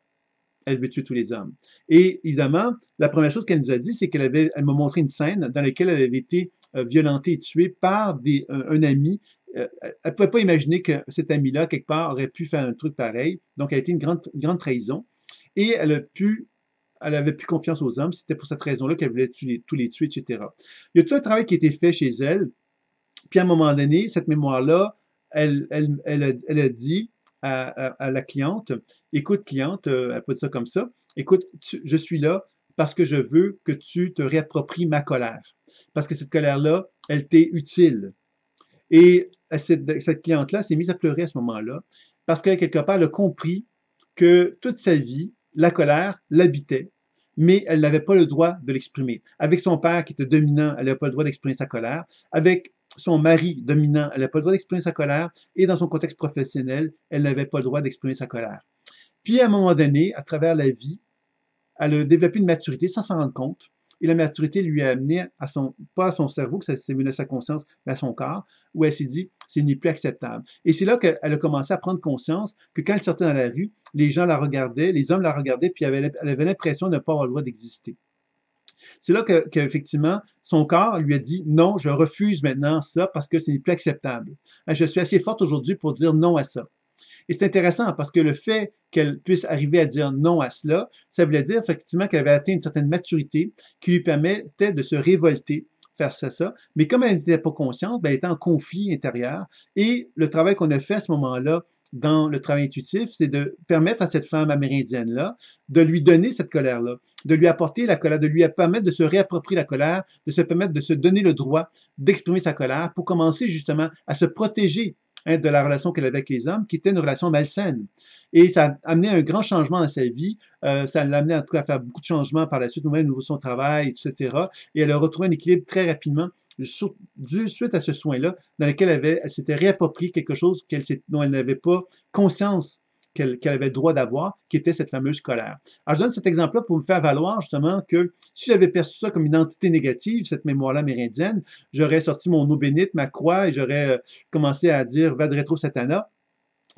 elle veut tuer tous les hommes. Et évidemment, la première chose qu'elle nous a dit, c'est elle m'a montré une scène dans laquelle elle avait été violentée et tuée par un ami. Elle ne pouvait pas imaginer que cet ami-là, quelque part, aurait pu faire un truc pareil. Donc, elle a été une grande trahison. Et elle avait plus confiance aux hommes. C'était pour cette raison-là qu'elle voulait tous les tuer, etc. Il y a tout un travail qui a été fait chez elle. Puis à un moment donné, cette mémoire-là, elle a dit à la cliente, écoute, cliente, elle n'a pas dit ça comme ça, écoute, je suis là parce que je veux que tu te réappropries ma colère. Parce que cette colère-là, elle t'est utile. Et cette cliente-là s'est mise à pleurer à ce moment-là parce qu'elle, quelque part, elle a compris que toute sa vie, la colère l'habitait, mais elle n'avait pas le droit de l'exprimer. Avec son père qui était dominant, elle n'avait pas le droit d'exprimer sa colère. Avec son mari dominant, elle n'avait pas le droit d'exprimer sa colère, et dans son contexte professionnel, elle n'avait pas le droit d'exprimer sa colère. Puis, à un moment donné, à travers la vie, elle a développé une maturité sans s'en rendre compte. Et la maturité lui a amené à son, pas à son cerveau, que ça s'est venu à sa conscience, mais à son corps, où elle s'est dit, c'est n'est plus acceptable. Et c'est là qu'elle a commencé à prendre conscience que quand elle sortait dans la rue, les gens la regardaient, les hommes la regardaient, puis elle avait l'impression de ne pas avoir le droit d'exister. C'est là qu'effectivement, son corps lui a dit, non, je refuse maintenant ça parce que ce n'est plus acceptable. Je suis assez forte aujourd'hui pour dire non à ça. Et c'est intéressant parce que le fait qu'elle puisse arriver à dire non à cela, ça voulait dire effectivement qu'elle avait atteint une certaine maturité qui lui permettait de se révolter face à ça. Mais comme elle n'était pas consciente, ben, elle était en conflit intérieur. Et le travail qu'on a fait à ce moment-là dans le travail intuitif, c'est de permettre à cette femme amérindienne-là de lui donner cette colère-là, de lui apporter la colère, de lui permettre de se réapproprier la colère, de se permettre de se donner le droit d'exprimer sa colère pour commencer justement à se protéger de la relation qu'elle avait avec les hommes, qui était une relation malsaine. Et ça a amené un grand changement dans sa vie. Ça l'a amené en tout cas à faire beaucoup de changements par la suite, même au niveau de son travail, etc. Et elle a retrouvé un équilibre très rapidement suite à ce soin-là, dans lequel elle s'était réapproprié quelque chose dont elle n'avait pas conscience qu'elle avait le droit d'avoir, qui était cette fameuse colère. Alors, je donne cet exemple-là pour me faire valoir justement que si j'avais perçu ça comme une entité négative, cette mémoire-là amérindienne, j'aurais sorti mon eau bénite, ma croix, et j'aurais commencé à dire va de rétro Satana.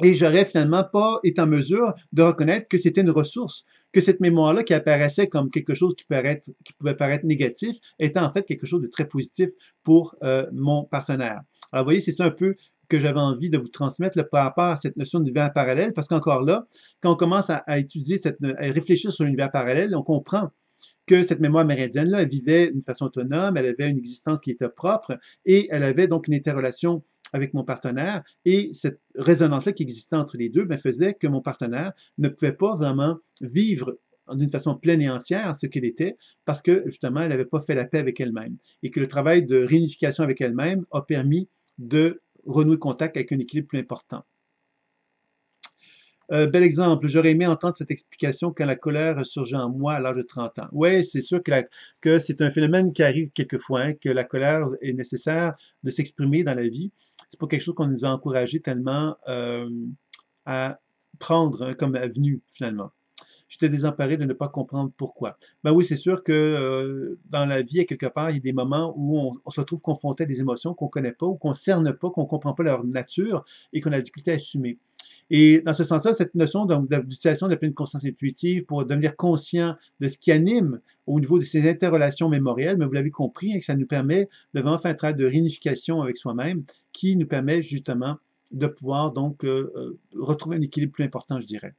Et j'aurais finalement pas été en mesure de reconnaître que c'était une ressource, que cette mémoire-là qui apparaissait comme quelque chose qui pouvait paraître négatif, était en fait quelque chose de très positif pour mon partenaire. Alors, vous voyez, c'est ça un peu que j'avais envie de vous transmettre là, par rapport à cette notion d'univers parallèle, parce qu'encore là, quand on commence à étudier, à réfléchir sur l'univers parallèle, on comprend que cette mémoire méridienne-là, elle vivait d'une façon autonome, elle avait une existence qui était propre et elle avait donc une interrelation avec mon partenaire. Et cette résonance-là qui existait entre les deux faisait que mon partenaire ne pouvait pas vraiment vivre d'une façon pleine et entière ce qu'elle était parce que justement, elle n'avait pas fait la paix avec elle-même. Et que le travail de réunification avec elle-même a permis de renouer contact avec un équilibre plus important. Bel exemple, j'aurais aimé entendre cette explication quand la colère surgit en moi à l'âge de 30 ans. Oui, c'est sûr que c'est un phénomène qui arrive quelquefois, hein, que la colère est nécessaire de s'exprimer dans la vie. C'est pas quelque chose qu'on nous a encouragé tellement à prendre hein, comme avenue, finalement. J'étais désemparé de ne pas comprendre pourquoi. Ben oui, c'est sûr que dans la vie, à quelque part, il y a des moments où on se retrouve confronté à des émotions qu'on ne connaît pas ou qu'on ne cerne pas, qu'on ne comprend pas leur nature et qu'on a la difficulté à assumer. Et dans ce sens-là, cette notion d'utilisation de la pleine conscience intuitive pour devenir conscient de ce qui anime au niveau de ces interrelations mémorielles, mais vous l'avez compris, hein, que ça nous permet de vraiment faire un travail de réunification avec soi-même qui nous permet justement de pouvoir donc retrouver un équilibre plus important, je dirais.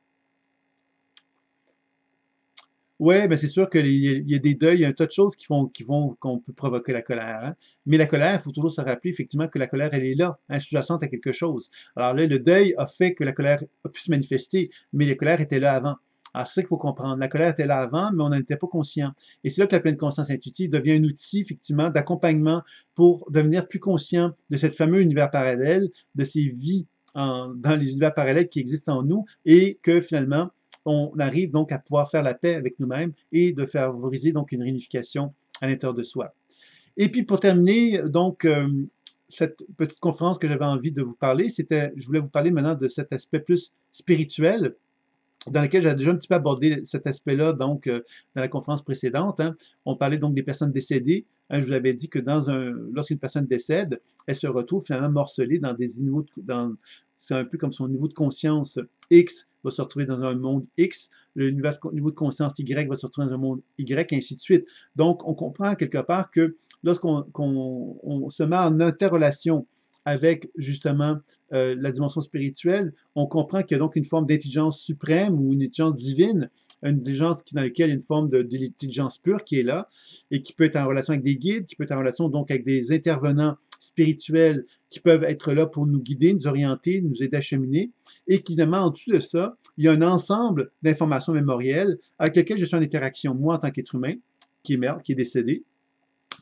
Ouais, ben c'est sûr qu'il y a des deuils, il y a un tas de choses qu'on peut provoquer la colère. Hein. Mais la colère, il faut toujours se rappeler effectivement que la colère, elle est là, hein, sous-jacente à quelque chose. Alors là, le deuil a fait que la colère a pu se manifester, mais la colère était là avant. Alors c'est ça qu'il faut comprendre. La colère était là avant, mais on n'en était pas conscient. Et c'est là que la pleine conscience intuitive devient un outil, effectivement, d'accompagnement pour devenir plus conscient de cette fameux univers parallèle, de ces vies dans les univers parallèles qui existent en nous, et que finalement, on arrive donc à pouvoir faire la paix avec nous-mêmes et de favoriser donc une réunification à l'intérieur de soi. Et puis pour terminer, donc, cette petite conférence que j'avais envie de vous parler, je voulais vous parler maintenant de cet aspect plus spirituel, dans lequel j'ai déjà un petit peu abordé cet aspect-là, donc, dans la conférence précédente. Hein. On parlait donc des personnes décédées. Hein, je vous avais dit que lorsqu'une personne décède, elle se retrouve finalement morcelée dans des niveaux, c'est un peu comme son niveau de conscience X va se retrouver dans un monde X, le niveau de conscience Y va se retrouver dans un monde Y, et ainsi de suite. Donc, on comprend quelque part que lorsqu'on se met en interrelation avec justement la dimension spirituelle, on comprend qu'il y a donc une forme d'intelligence suprême ou une intelligence divine, une intelligence dans laquelle il y a une forme de l'intelligence pure qui est là et qui peut être en relation avec des guides, qui peut être en relation donc avec des intervenants spirituels qui peuvent être là pour nous guider, nous orienter, nous aider à cheminer, et qu'évidemment, en dessous de ça, il y a un ensemble d'informations mémorielles avec lesquelles je suis en interaction, moi, en tant qu'être humain, qui est décédé.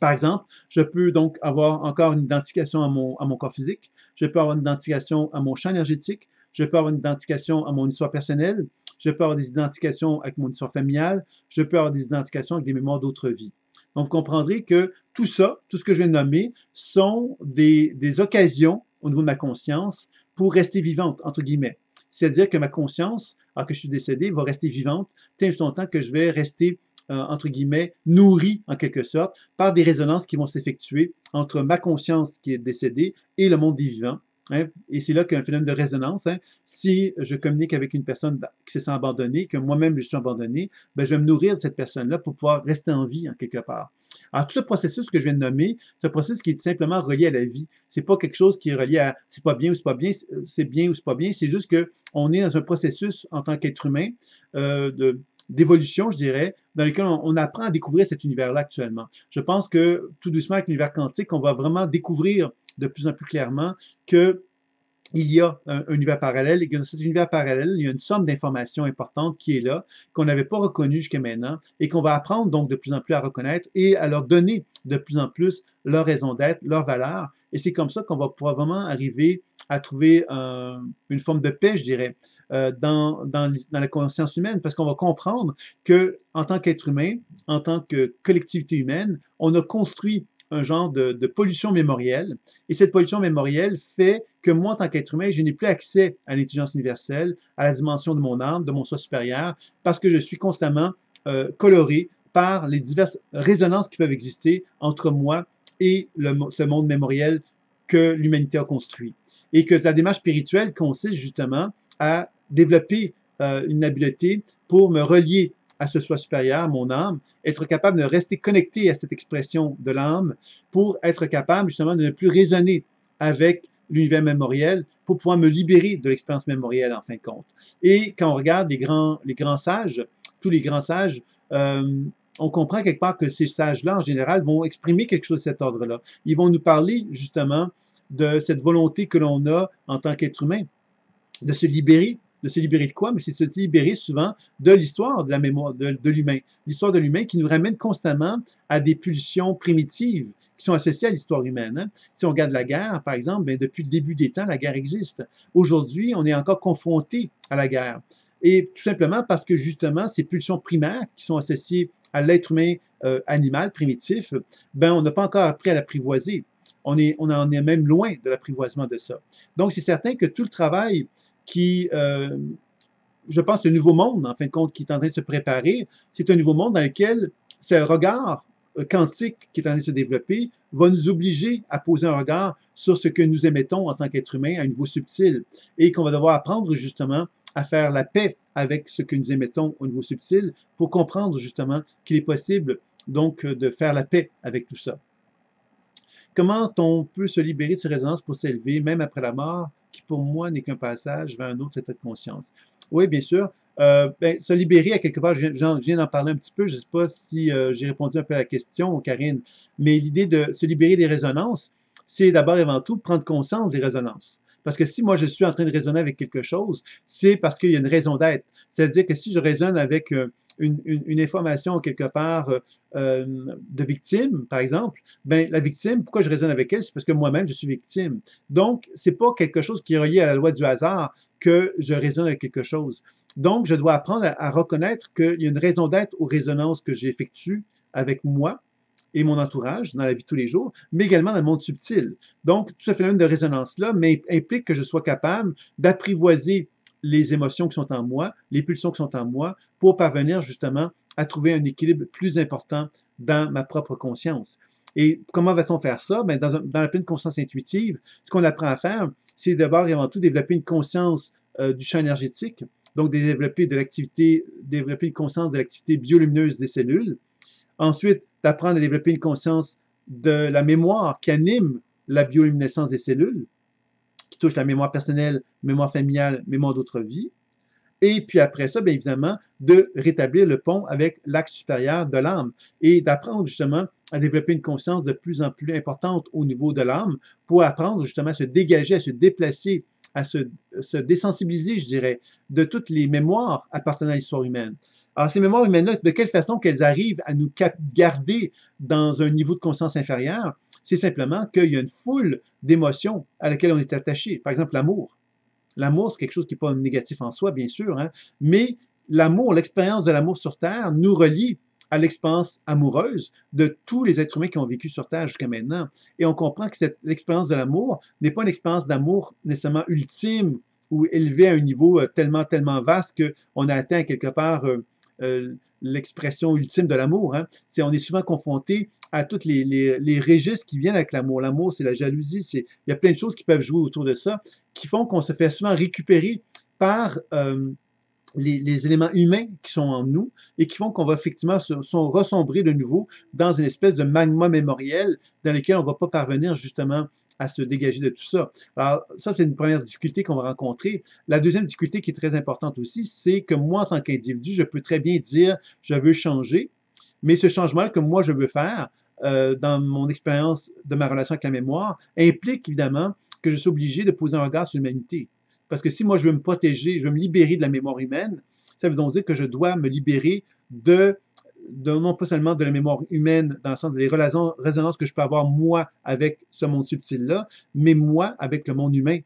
Par exemple, je peux donc avoir encore une identification à mon corps physique, je peux avoir une identification à mon champ énergétique, je peux avoir une identification à mon histoire personnelle, je peux avoir des identifications avec mon histoire familiale, je peux avoir des identifications avec des mémoires d'autres vies. Donc, vous comprendrez que tout ça, tout ce que je viens de nommer, sont des occasions au niveau de ma conscience pour rester vivante, entre guillemets. C'est-à-dire que ma conscience, alors que je suis décédé, va rester vivante tant et longtemps que je vais rester, entre guillemets, nourri, en quelque sorte, par des résonances qui vont s'effectuer entre ma conscience qui est décédée et le monde des vivants. Hein. Et c'est là qu'il y a un phénomène de résonance. Hein. Si je communique avec une personne qui se sent abandonnée, que moi-même je suis abandonné, ben, je vais me nourrir de cette personne-là pour pouvoir rester en vie, en quelque part. Alors, tout ce processus que je viens de nommer, c'est un processus qui est tout simplement relié à la vie. C'est pas quelque chose qui est relié à c'est pas bien ou c'est pas bien, c'est bien ou c'est pas bien. C'est juste qu'on est dans un processus en tant qu'être humain d'évolution, je dirais, dans lequel on apprend à découvrir cet univers-là actuellement. Je pense que tout doucement, avec l'univers quantique, on va vraiment découvrir de plus en plus clairement que il y a un univers parallèle et que dans cet univers parallèle, il y a une somme d'informations importantes qui est là, qu'on n'avait pas reconnue jusqu'à maintenant et qu'on va apprendre donc de plus en plus à reconnaître et à leur donner de plus en plus leur raison d'être, leur valeur. Et c'est comme ça qu'on va pouvoir vraiment arriver à trouver une forme de paix, je dirais, dans la conscience humaine, parce qu'on va comprendre que en tant qu'être humain, en tant que collectivité humaine, on a construit un genre de pollution mémorielle. Et cette pollution mémorielle fait que moi, en tant qu'être humain, je n'ai plus accès à l'intelligence universelle, à la dimension de mon âme, de mon soi supérieur, parce que je suis constamment coloré par les diverses résonances qui peuvent exister entre moi et ce monde mémoriel que l'humanité a construit. Et que la démarche spirituelle consiste justement à développer une habileté pour me relier à ce soi supérieur, mon âme, être capable de rester connecté à cette expression de l'âme pour être capable justement de ne plus raisonner avec l'univers mémoriel pour pouvoir me libérer de l'expérience mémorielle en fin de compte. Et quand on regarde les grands sages, tous les grands sages, on comprend quelque part que ces sages-là, en général, vont exprimer quelque chose de cet ordre-là. Ils vont nous parler justement de cette volonté que l'on a en tant qu'être humain de se libérer. De se libérer de quoi? Mais c'est de se libérer souvent de l'histoire de la mémoire de l'humain. L'histoire de l'humain qui nous ramène constamment à des pulsions primitives qui sont associées à l'histoire humaine. Hein. Si on regarde la guerre, par exemple, bien, depuis le début des temps, la guerre existe. Aujourd'hui, on est encore confronté à la guerre. Et tout simplement parce que justement, ces pulsions primaires qui sont associées à l'être humain animal, primitif, ben, on n'a pas encore appris à l'apprivoiser. On en est même loin de l'apprivoisement de ça. Donc, c'est certain que tout le travail qui, je pense, le nouveau monde, en fin de compte, qui est en train de se préparer, c'est un nouveau monde dans lequel ce regard quantique qui est en train de se développer va nous obliger à poser un regard sur ce que nous émettons en tant qu'être humain à un niveau subtil et qu'on va devoir apprendre justement à faire la paix avec ce que nous émettons au niveau subtil pour comprendre justement qu'il est possible donc de faire la paix avec tout ça. Comment on peut se libérer de ces résonances pour s'élever, même après la mort, qui pour moi n'est qu'un passage vers un autre état de conscience? Oui, bien sûr. Ben, se libérer, à quelque part, je viens d'en parler un petit peu, je ne sais pas si j'ai répondu un peu à la question, Karine, mais l'idée de se libérer des résonances, c'est d'abord et avant tout prendre conscience des résonances. Parce que si moi je suis en train de raisonner avec quelque chose, c'est parce qu'il y a une raison d'être. C'est-à-dire que si je raisonne avec une information quelque part de victime, par exemple, ben la victime, pourquoi je raisonne avec elle, c'est parce que moi-même je suis victime. Donc, c'est pas quelque chose qui est relié à la loi du hasard que je raisonne avec quelque chose. Donc, je dois apprendre à reconnaître qu'il y a une raison d'être aux résonances que j'effectue avec moi et mon entourage dans la vie de tous les jours, mais également dans le monde subtil. Donc, tout ce phénomène de résonance-là implique que je sois capable d'apprivoiser les émotions qui sont en moi, les pulsions qui sont en moi, pour parvenir justement à trouver un équilibre plus important dans ma propre conscience. Et comment va-t-on faire ça? Bien, dans la pleine conscience intuitive, ce qu'on apprend à faire, c'est d'abord et avant tout développer une conscience du champ énergétique, donc développer une conscience de l'activité biolumineuse des cellules. Ensuite, d'apprendre à développer une conscience de la mémoire qui anime la bioluminescence des cellules, qui touche la mémoire personnelle, mémoire familiale, mémoire d'autres vies. Et puis après ça, bien évidemment, de rétablir le pont avec l'axe supérieur de l'âme et d'apprendre justement à développer une conscience de plus en plus importante au niveau de l'âme pour apprendre justement à se dégager, à se déplacer, à se désensibiliser, je dirais, de toutes les mémoires appartenant à l'histoire humaine. Alors, ces mémoires humaines-là, de quelle façon qu'elles arrivent à nous garder dans un niveau de conscience inférieur? C'est simplement qu'il y a une foule d'émotions à laquelle on est attaché. Par exemple, l'amour. L'amour, c'est quelque chose qui n'est pas négatif en soi, bien sûr, hein, mais l'amour, l'expérience de l'amour sur Terre nous relie à l'expérience amoureuse de tous les êtres humains qui ont vécu sur Terre jusqu'à maintenant. Et on comprend que l'expérience de l'amour n'est pas une expérience d'amour nécessairement ultime ou élevée à un niveau tellement, tellement vaste qu'on a atteint quelque part l'expression ultime de l'amour. Hein. On est souvent confronté à tous les registres qui viennent avec l'amour. L'amour, c'est la jalousie, il y a plein de choses qui peuvent jouer autour de ça, qui font qu'on se fait souvent récupérer par les éléments humains qui sont en nous et qui font qu'on va effectivement ressombrer de nouveau dans une espèce de magma mémoriel dans lequel on ne va pas parvenir justement à se dégager de tout ça. Alors, ça, c'est une première difficulté qu'on va rencontrer. La deuxième difficulté qui est très importante aussi, c'est que moi, en tant qu'individu, je peux très bien dire je veux changer, mais ce changement que moi, je veux faire, dans mon expérience de ma relation avec la mémoire, implique évidemment que je suis obligé de poser un regard sur l'humanité. Parce que si moi, je veux me protéger, je veux me libérer de la mémoire humaine, ça veut donc dire que je dois me libérer non pas seulement de la mémoire humaine, dans le sens des résonances que je peux avoir, moi, avec ce monde subtil-là, mais moi, avec le monde humain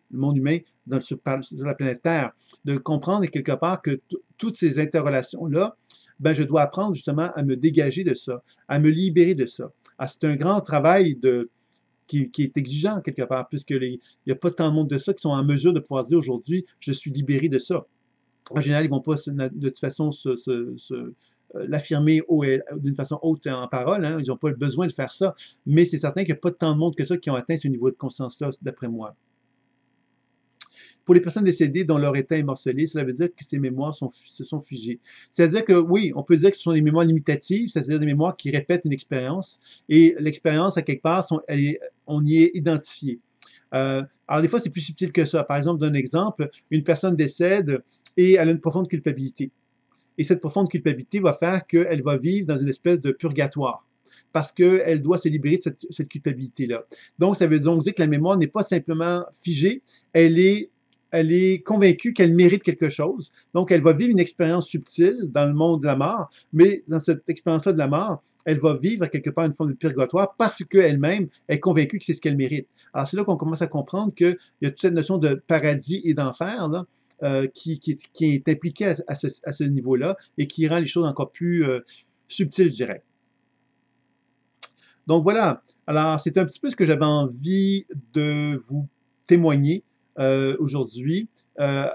sur la planète Terre. De comprendre quelque part que toutes ces interrelations-là, ben, je dois apprendre justement à me dégager de ça, à me libérer de ça. C'est un grand travail qui est exigeant quelque part, puisqu'il n'y a pas tant de monde de ça qui sont en mesure de pouvoir dire aujourd'hui, je suis libéré de ça. En général, ils ne vont pas de toute façon l'affirmer d'une façon haute en parole, hein. Ils n'ont pas le besoin de faire ça, mais c'est certain qu'il n'y a pas tant de monde que ça qui ont atteint ce niveau de conscience-là, d'après moi. Pour les personnes décédées dont leur état est morcelé, cela veut dire que ces mémoires se sont figées. C'est-à-dire que oui, on peut dire que ce sont des mémoires limitatives, c'est-à-dire des mémoires qui répètent une expérience, et l'expérience, à quelque part, on y est identifié. Alors des fois, c'est plus subtil que ça. Par exemple, d'un exemple, une personne décède et elle a une profonde culpabilité. Et cette profonde culpabilité va faire qu'elle va vivre dans une espèce de purgatoire, parce qu'elle doit se libérer de cette culpabilité-là. Donc, ça veut donc dire que la mémoire n'est pas simplement figée, elle est convaincue qu'elle mérite quelque chose. Donc, elle va vivre une expérience subtile dans le monde de la mort, mais dans cette expérience-là de la mort, elle va vivre quelque part une forme de purgatoire parce qu'elle-même est convaincue que c'est ce qu'elle mérite. Alors, c'est là qu'on commence à comprendre qu'il y a toute cette notion de paradis et d'enfer, là, qui est impliquée à ce niveau-là et qui rend les choses encore plus subtiles, je dirais. Donc voilà, alors c'est un petit peu ce que j'avais envie de vous témoigner aujourd'hui.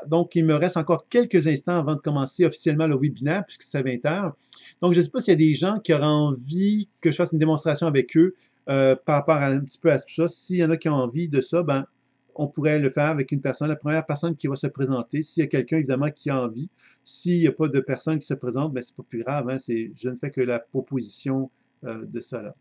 Donc, il me reste encore quelques instants avant de commencer officiellement le webinaire, puisque c'est à 20 heures. Donc, je ne sais pas s'il y a des gens qui auraient envie que je fasse une démonstration avec eux par rapport un petit peu à tout ça. S'il y en a qui ont envie de ça, ben, on pourrait le faire avec une personne, la première personne qui va se présenter. S'il y a quelqu'un, évidemment, qui a envie. S'il n'y a pas de personne qui se présente, ben, c'est pas plus grave. Hein, je ne fais que la proposition de ça là.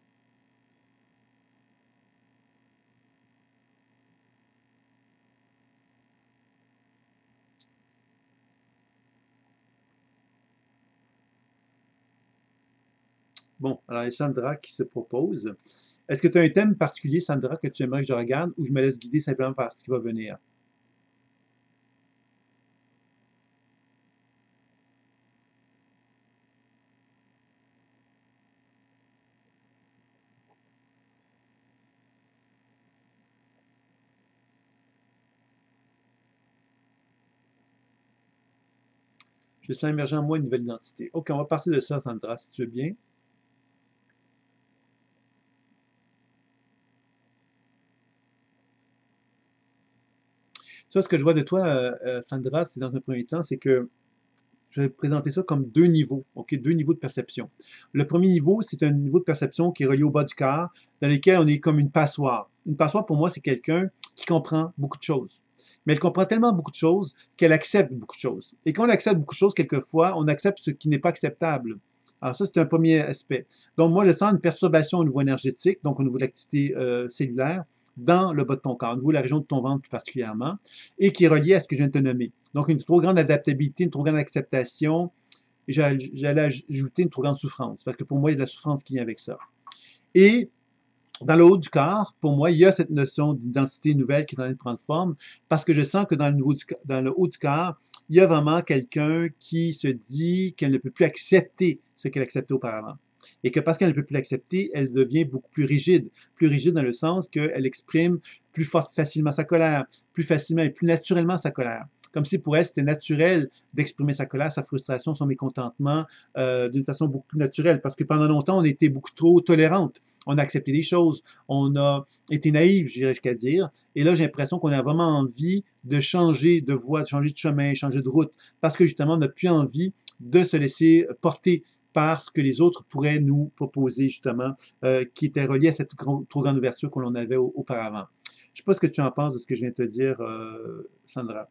Bon, alors il y a Sandra qui se propose. Est-ce que tu as un thème particulier, Sandra, que tu aimerais que je regarde ou je me laisse guider simplement par ce qui va venir? Je sens émerger en moi une nouvelle identité. OK, on va partir de ça, Sandra, si tu veux bien. Ça, ce que je vois de toi, Sandra, c'est dans un premier temps, c'est que je vais présenter ça comme deux niveaux, OK? Deux niveaux de perception. Le premier niveau, c'est un niveau de perception qui est relié au bas du corps, dans lequel on est comme une passoire. Une passoire, pour moi, c'est quelqu'un qui comprend beaucoup de choses. Mais elle comprend tellement beaucoup de choses qu'elle accepte beaucoup de choses. Et quand on accepte beaucoup de choses, quelquefois, on accepte ce qui n'est pas acceptable. Alors ça, c'est un premier aspect. Donc moi, je sens une perturbation au niveau énergétique, donc au niveau de l'activité cellulaire, dans le bas de ton corps, au niveau de la région de ton ventre plus particulièrement, et qui est reliée à ce que je viens de te nommer. Donc une trop grande adaptabilité, une trop grande acceptation, et j'allais ajouter une trop grande souffrance, parce que pour moi, il y a de la souffrance qui vient avec ça. Et dans le haut du corps, pour moi, il y a cette notion d'identité nouvelle qui est en train de prendre forme, parce que je sens que dans le haut du corps, il y a vraiment quelqu'un qui se dit qu'elle ne peut plus accepter ce qu'elle acceptait auparavant. Et que parce qu'elle ne peut plus l'accepter, elle devient beaucoup plus rigide dans le sens qu'elle exprime plus facilement sa colère, plus facilement et plus naturellement sa colère. comme si pour elle, c'était naturel d'exprimer sa colère, sa frustration, son mécontentement d'une façon beaucoup plus naturelle. Parce que pendant longtemps, on était beaucoup trop tolérante. On a accepté les choses. On a été naïf, j'irais jusqu'à dire. Et là, j'ai l'impression qu'on a vraiment envie de changer de voie, de changer de chemin, changer de route. Parce que justement, on n'a plus envie de se laisser porter par ce que les autres pourraient nous proposer, justement, qui était relié à cette trop grande ouverture que l'on avait auparavant. Je ne sais pas ce que tu en penses de ce que je viens de te dire, Sandra.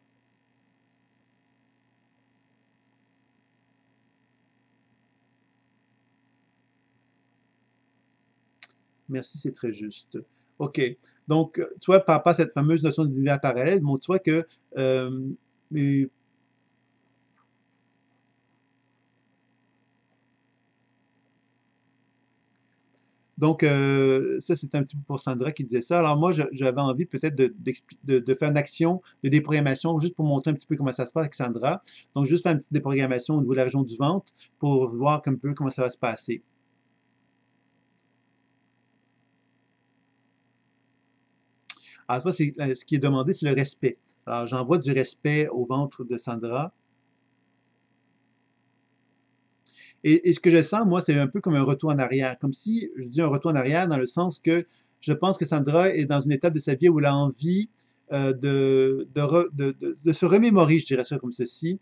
Merci, c'est très juste. OK. Donc, tu vois, par rapport à cette fameuse notion d'univers parallèle, bon, tu vois que euh, donc, ça, c'est un petit peu pour Sandra qui disait ça. Alors, moi, j'avais envie peut-être de faire une action de déprogrammation juste pour montrer un petit peu comment ça se passe avec Sandra. Donc, juste faire une petite déprogrammation au niveau de la région du ventre pour voir un peu comment ça va se passer. Alors, ça, c'est ce qui est demandé, c'est le respect. Alors, j'envoie du respect au ventre de Sandra. Et ce que je sens, moi, c'est un peu comme un retour en arrière. Comme si, je dis un retour en arrière dans le sens que je pense que Sandra est dans une étape de sa vie où elle a envie de se remémorer, je dirais ça comme ceci,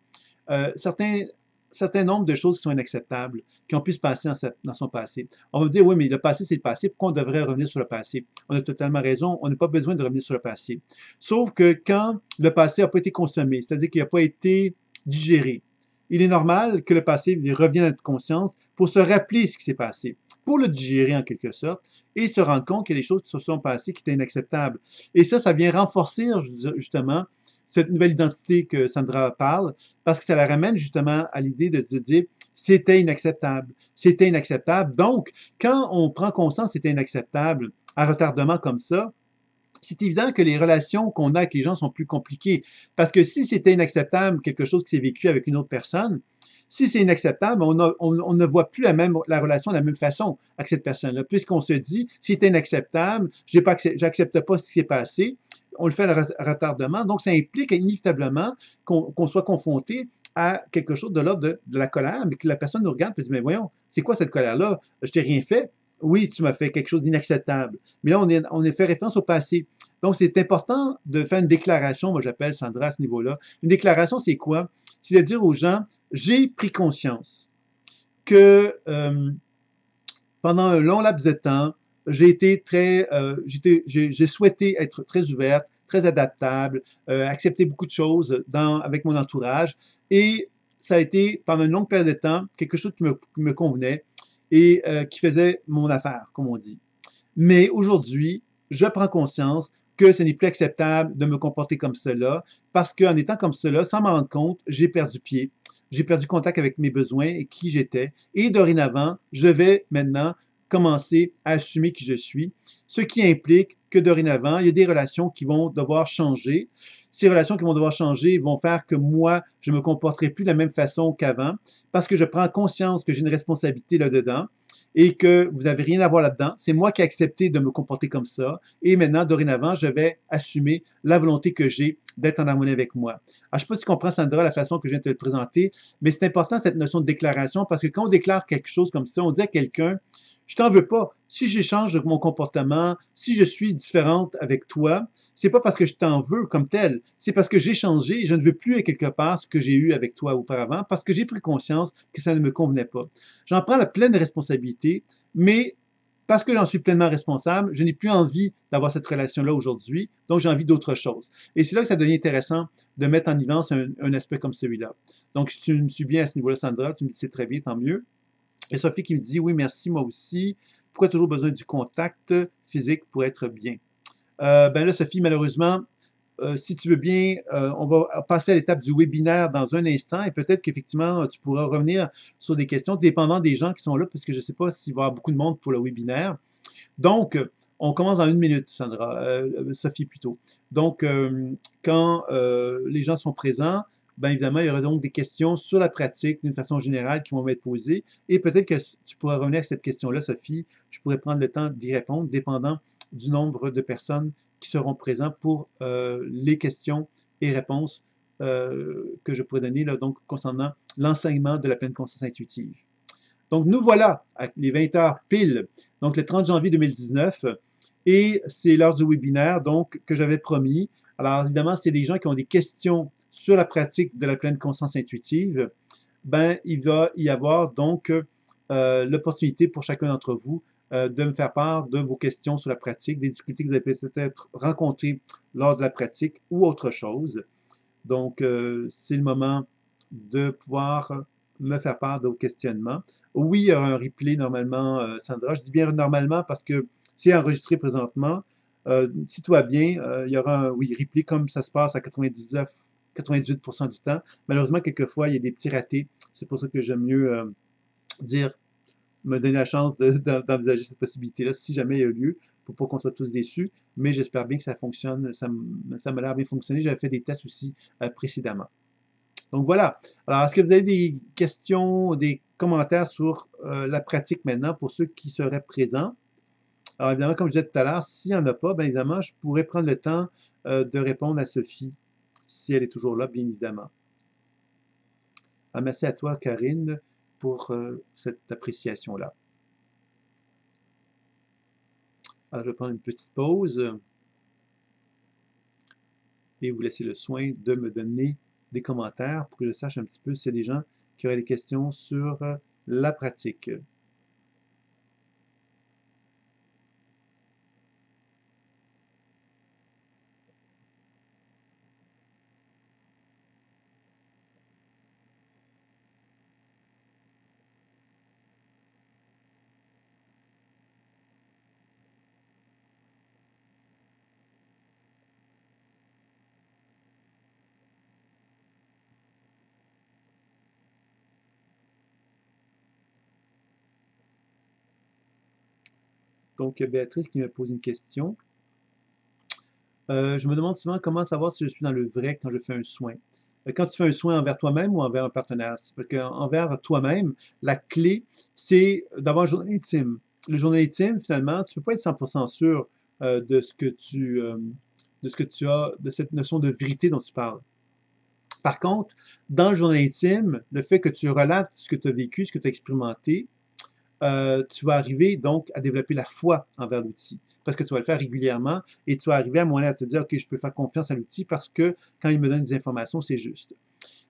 certains nombres de choses qui sont inacceptables, qui ont pu se passer dans son passé. On va me dire, oui, mais le passé, c'est le passé, pourquoi on devrait revenir sur le passé? On a totalement raison, on n'a pas besoin de revenir sur le passé. Sauf que quand le passé n'a pas été consommé, c'est-à-dire qu'il n'a pas été digéré, il est normal que le passé revienne à notre conscience pour se rappeler ce qui s'est passé, pour le digérer en quelque sorte, et se rendre compte qu'il y a des choses qui se sont passées qui étaient inacceptables. Et ça vient renforcer justement cette nouvelle identité que Sandra parle, parce que ça la ramène justement à l'idée de dire c'était inacceptable. C'était inacceptable. Donc, quand on prend conscience que c'était inacceptable à retardement comme ça, c'est évident que les relations qu'on a avec les gens sont plus compliquées. Parce que si c'était inacceptable, quelque chose qui s'est vécu avec une autre personne, si c'est inacceptable, on ne voit plus la relation de la même façon avec cette personne-là. Puisqu'on se dit, si c'est inacceptable, j'accepte pas ce qui s'est passé, on le fait à retardement. Donc, ça implique inévitablement qu'on soit confronté à quelque chose de l'ordre de la colère, mais que la personne nous regarde et dit, mais voyons, c'est quoi cette colère-là? Je t'ai rien fait. Oui, tu m'as fait quelque chose d'inacceptable. Mais là, on est fait référence au passé. Donc, c'est important de faire une déclaration, moi j'appelle Sandra à ce niveau-là. Une déclaration, c'est quoi? C'est de dire aux gens, j'ai pris conscience que pendant un long laps de temps, j'ai souhaité être très ouverte, très adaptable, accepter beaucoup de choses avec mon entourage. Et ça a été, pendant une longue période de temps, quelque chose qui me convenait et qui faisait mon affaire, comme on dit. Mais aujourd'hui, je prends conscience que ce n'est plus acceptable de me comporter comme cela, parce qu'en étant comme cela, sans m'en rendre compte, j'ai perdu pied, j'ai perdu contact avec mes besoins et qui j'étais. Et dorénavant, je vais maintenant commencer à assumer qui je suis, ce qui implique que dorénavant, il y a des relations qui vont devoir changer. Ces relations qui vont devoir changer vont faire que moi, je me comporterai plus de la même façon qu'avant, parce que je prends conscience que j'ai une responsabilité là-dedans et que vous n'avez rien à voir là-dedans. C'est moi qui ai accepté de me comporter comme ça. Et maintenant, dorénavant, je vais assumer la volonté que j'ai d'être en harmonie avec moi. Alors, je ne sais pas si tu comprends, Sandra, la façon que je viens de te le présenter, mais c'est important cette notion de déclaration parce que quand on déclare quelque chose comme ça, on dit à quelqu'un, je t'en veux pas. Si j'échange de mon comportement, si je suis différente avec toi, c'est pas parce que je t'en veux comme tel, c'est parce que j'ai changé et je ne veux plus à quelque part ce que j'ai eu avec toi auparavant parce que j'ai pris conscience que ça ne me convenait pas. J'en prends la pleine responsabilité, mais parce que j'en suis pleinement responsable, je n'ai plus envie d'avoir cette relation-là aujourd'hui, donc j'ai envie d'autre chose. Et c'est là que ça devient intéressant de mettre en évidence un aspect comme celui-là. Donc, si tu me suis bien à ce niveau-là, Sandra, tu me dis c'est très bien, tant mieux. Et Sophie qui me dit oui, merci, moi aussi. Pourquoi toujours besoin du contact physique pour être bien? Ben là, Sophie, malheureusement, si tu veux bien, on va passer à l'étape du webinaire dans un instant et peut-être qu'effectivement, tu pourras revenir sur des questions dépendant des gens qui sont là, parce que je ne sais pas s'il va y avoir beaucoup de monde pour le webinaire. Donc, on commence dans une minute, Sandra, Sophie plutôt. Donc, quand les gens sont présents, bien évidemment, il y aura donc des questions sur la pratique d'une façon générale qui vont m'être posées. Et peut-être que tu pourras revenir à cette question-là, Sophie. Je pourrais prendre le temps d'y répondre, dépendant du nombre de personnes qui seront présentes pour les questions et réponses que je pourrais donner là, donc, concernant l'enseignement de la pleine conscience intuitive. Donc, nous voilà à les 20 heures pile, donc le 30 janvier 2019, et c'est l'heure du webinaire donc, que j'avais promis. Alors, évidemment, c'est des gens qui ont des questions sur la pratique de la pleine conscience intuitive. Ben, il va y avoir donc l'opportunité pour chacun d'entre vous de me faire part de vos questions sur la pratique, des difficultés que vous avez peut-être rencontrées lors de la pratique ou autre chose. Donc, c'est le moment de pouvoir me faire part de vos questionnements. Oui, il y aura un replay normalement, Sandra. Je dis bien normalement parce que c'est enregistré présentement. Si tout va bien, il y aura un replay comme ça se passe à 98% du temps. Malheureusement, quelquefois, il y a des petits ratés. C'est pour ça que j'aime mieux dire, me donner la chance d'envisager cette possibilité-là si jamais il y a lieu, pour pas qu'on soit tous déçus. Mais j'espère bien que ça fonctionne. Ça m'a l'air bien fonctionné. J'avais fait des tests aussi précédemment. Donc voilà. Alors, est-ce que vous avez des questions, des commentaires sur la pratique maintenant pour ceux qui seraient présents? Alors évidemment, comme je disais tout à l'heure, s'il n'y en a pas, bien évidemment, je pourrais prendre le temps de répondre à Sophie, si elle est toujours là, bien évidemment. Alors, merci à toi, Karine, pour cette appréciation-là. Alors, je vais prendre une petite pause et vous laisser le soin de me donner des commentaires pour que je sache un petit peu s'il y a des gens qui auraient des questions sur la pratique. Donc, Béatrice qui me pose une question. Je me demande souvent comment savoir si je suis dans le vrai quand je fais un soin. Quand tu fais un soin envers toi-même ou envers un partenaire? Parce qu'envers toi-même, la clé, c'est d'avoir un journal intime. Le journal intime, finalement, tu ne peux pas être 100% sûr de ce que tu as, de cette notion de vérité dont tu parles. Par contre, dans le journal intime, le fait que tu relates ce que tu as vécu, ce que tu as expérimenté, tu vas arriver donc à développer la foi envers l'outil. Parce que tu vas le faire régulièrement et tu vas arriver à un moment à te dire, OK, je peux faire confiance à l'outil parce que quand il me donne des informations, c'est juste.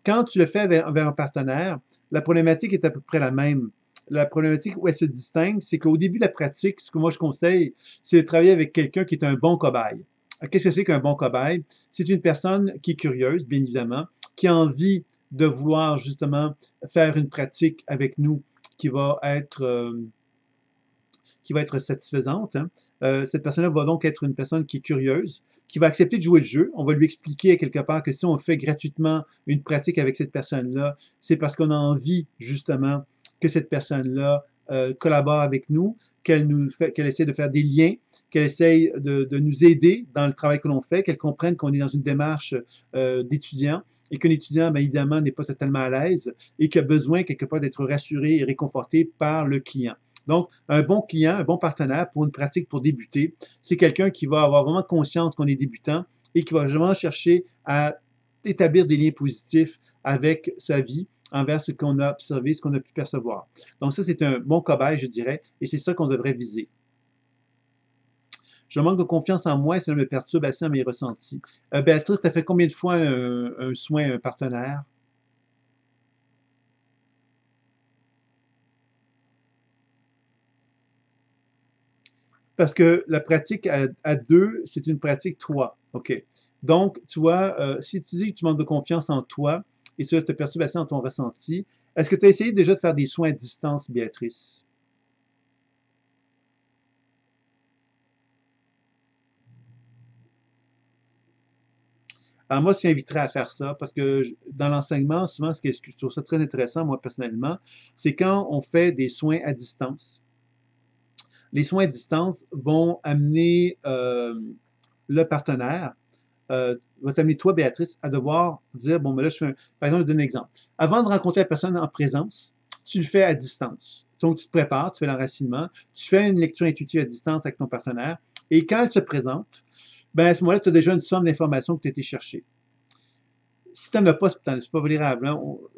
Quand tu le fais envers un partenaire, la problématique est à peu près la même. La problématique où elle se distingue, c'est qu'au début de la pratique, ce que moi je conseille, c'est de travailler avec quelqu'un qui est un bon cobaye. Qu'est-ce que c'est qu'un bon cobaye? C'est une personne qui est curieuse, bien évidemment, qui a envie de vouloir justement faire une pratique avec nous qui va être satisfaisante. Hein. Cette personne-là va donc être une personne qui est curieuse, qui va accepter de jouer le jeu. On va lui expliquer quelque part que si on fait gratuitement une pratique avec cette personne-là, c'est parce qu'on a envie justement que cette personne-là collabore avec nous, qu'elle essaie de faire des liens, qu'elle essaye de nous aider dans le travail que l'on fait, qu'elle comprenne qu'on est dans une démarche d'étudiant et qu'un étudiant, bien évidemment, n'est pas totalement à l'aise et qui a besoin quelque part d'être rassuré et réconforté par le client. Donc, un bon client, un bon partenaire pour une pratique pour débuter, c'est quelqu'un qui va avoir vraiment conscience qu'on est débutant et qui va vraiment chercher à établir des liens positifs avec sa vie envers ce qu'on a observé, ce qu'on a pu percevoir. Donc ça, c'est un bon cobaye, je dirais, et c'est ça qu'on devrait viser. Je manque de confiance en moi et cela me perturbe assez dans mes ressentis. Béatrice, tu as fait combien de fois un soin à un partenaire? Parce que la pratique à deux, c'est une pratique trois. OK. Donc, tu vois, si tu dis que tu manques de confiance en toi et cela te perturbe assez dans ton ressenti, est-ce que tu as essayé déjà de faire des soins à distance, Béatrice? Alors moi, je t'inviterais à faire ça parce que dans l'enseignement, souvent, ce que je trouve ça très intéressant, moi personnellement, c'est quand on fait des soins à distance. Les soins à distance vont amener le partenaire, va t'amener toi, Béatrice, à devoir dire, bon, mais là, par exemple, je donne un exemple. Avant de rencontrer la personne en présence, tu le fais à distance. Donc, tu te prépares, tu fais l'enracinement, tu fais une lecture intuitive à distance avec ton partenaire, et quand elle se présente, ben, à ce moment-là, tu as déjà une somme d'informations que tu as été chercher. si tu n'en as pas, c'est pas vulnérable.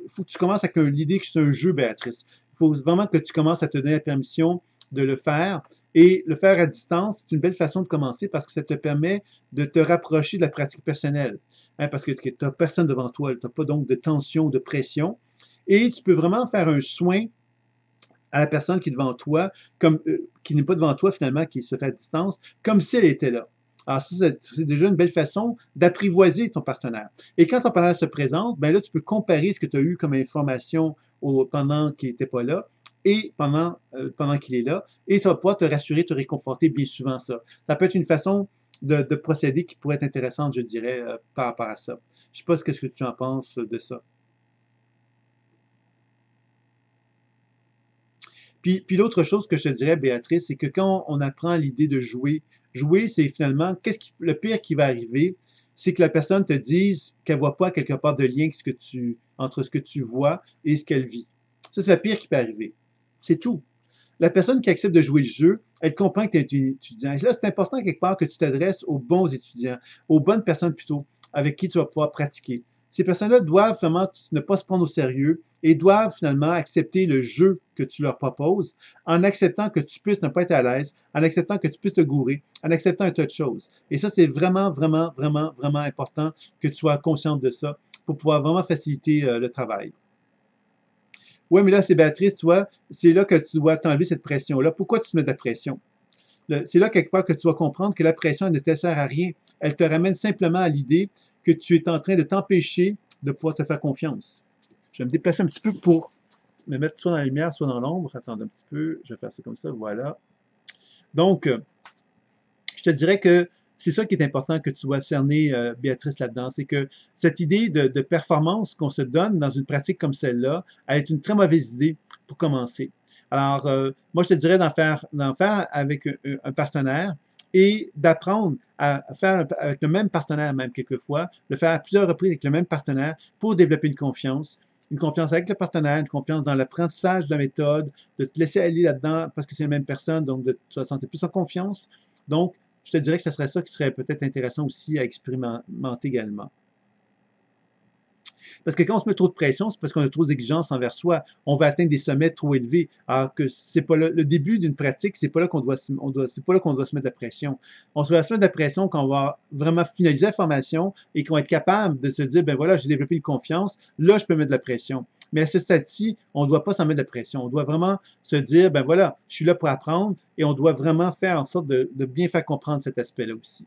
Il faut que tu commences avec l'idée que c'est un jeu, Béatrice. Il faut vraiment que tu commences à te donner la permission de le faire. Et le faire à distance, c'est une belle façon de commencer parce que ça te permet de te rapprocher de la pratique personnelle. Hein, parce que tu n'as personne devant toi, tu n'as pas donc de tension, de pression. Et tu peux vraiment faire un soin à la personne qui est devant toi, qui n'est pas devant toi finalement, qui se fait à distance, comme si elle était là. Alors ça, c'est déjà une belle façon d'apprivoiser ton partenaire. Et quand ton partenaire se présente, ben là, tu peux comparer ce que tu as eu comme information pendant qu'il n'était pas là et pendant qu'il est là. Et ça va pouvoir te rassurer, te réconforter bien souvent ça. Ça peut être une façon de procéder qui pourrait être intéressante, je dirais, par rapport à ça. Je ne sais pas ce que tu en penses de ça. Puis l'autre chose que je te dirais, Béatrice, c'est que quand on apprend l'idée de jouer, jouer, c'est finalement, le pire qui va arriver, c'est que la personne te dise qu'elle ne voit pas quelque part de lien entre ce que tu vois et ce qu'elle vit. Ça, c'est le pire qui peut arriver. C'est tout. La personne qui accepte de jouer le jeu, elle comprend que tu es un étudiant. Et là, c'est important quelque part que tu t'adresses aux bons étudiants, aux bonnes personnes plutôt, avec qui tu vas pouvoir pratiquer. Ces personnes-là doivent vraiment ne pas se prendre au sérieux et doivent finalement accepter le jeu que tu leur proposes en acceptant que tu puisses ne pas être à l'aise, en acceptant que tu puisses te gourer, en acceptant un tas de choses. Et ça, c'est vraiment, vraiment, vraiment, vraiment important que tu sois consciente de ça pour pouvoir vraiment faciliter le travail. Oui, mais là, c'est Béatrice, tu vois, c'est là que tu dois t'enlever cette pression-là. Pourquoi tu te mets de la pression? C'est là quelque part que tu dois comprendre que la pression elle ne te sert à rien. Elle te ramène simplement à l'idée que tu es en train de t'empêcher de pouvoir te faire confiance. Je vais me déplacer un petit peu pour me mettre soit dans la lumière, soit dans l'ombre. Attends un petit peu, je vais faire ça comme ça, voilà. Donc, je te dirais que c'est ça qui est important que tu dois cerner, Béatrice, là-dedans. C'est que cette idée de performance qu'on se donne dans une pratique comme celle-là, elle est une très mauvaise idée pour commencer. Alors, moi, je te dirais d'en faire avec un partenaire et d'apprendre à faire avec le même partenaire, même quelquefois, le faire à plusieurs reprises avec le même partenaire pour développer une confiance avec le partenaire, une confiance dans l'apprentissage de la méthode, de te laisser aller là-dedans parce que c'est la même personne, donc de te sentir plus en confiance. Donc, je te dirais que ce serait ça qui serait peut-être intéressant aussi à expérimenter également. Parce que quand on se met trop de pression, c'est parce qu'on a trop d'exigences envers soi. On va atteindre des sommets trop élevés. Alors que c'est pas le début d'une pratique, c'est pas là qu'on doit, c'est pas là qu'on doit se mettre de la pression. On se va se mettre de la pression quand on va vraiment finaliser la formation et qu'on va être capable de se dire, ben voilà, j'ai développé une confiance, là, je peux mettre de la pression. Mais à ce stade-ci, on ne doit pas s'en mettre de la pression. On doit vraiment se dire, ben voilà, je suis là pour apprendre et on doit vraiment faire en sorte de bien faire comprendre cet aspect-là aussi.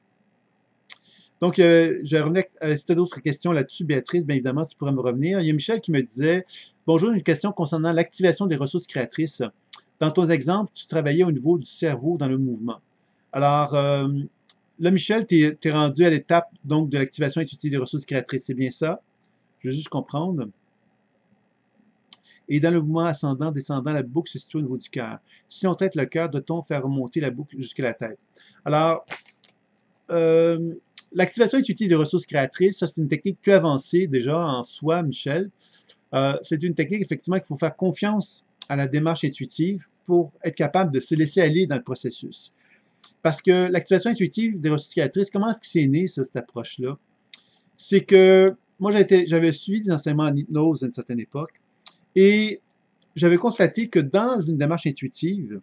Donc, je revenais, si tu as d'autres questions là-dessus, Béatrice, bien évidemment, tu pourrais me revenir. Il y a Michel qui me disait, bonjour, une question concernant l'activation des ressources créatrices. Dans ton exemple, tu travaillais au niveau du cerveau dans le mouvement. Alors, là, Michel, tu es rendu à l'étape donc de l'activation intuitive des ressources créatrices. C'est bien ça? Je veux juste comprendre. Et dans le mouvement ascendant, descendant, la boucle se situe au niveau du cœur. Si on traite le cœur, doit-on faire remonter la boucle jusqu'à la tête? Alors, l'activation intuitive des ressources créatrices, ça c'est une technique plus avancée déjà en soi, Michel. C'est une technique effectivement qu'il faut faire confiance à la démarche intuitive pour être capable de se laisser aller dans le processus. Parce que l'activation intuitive des ressources créatrices, comment est-ce que c'est né, ça, cette approche-là? C'est que moi, j'avais suivi des enseignements en hypnose à une certaine époque et j'avais constaté que dans une démarche intuitive,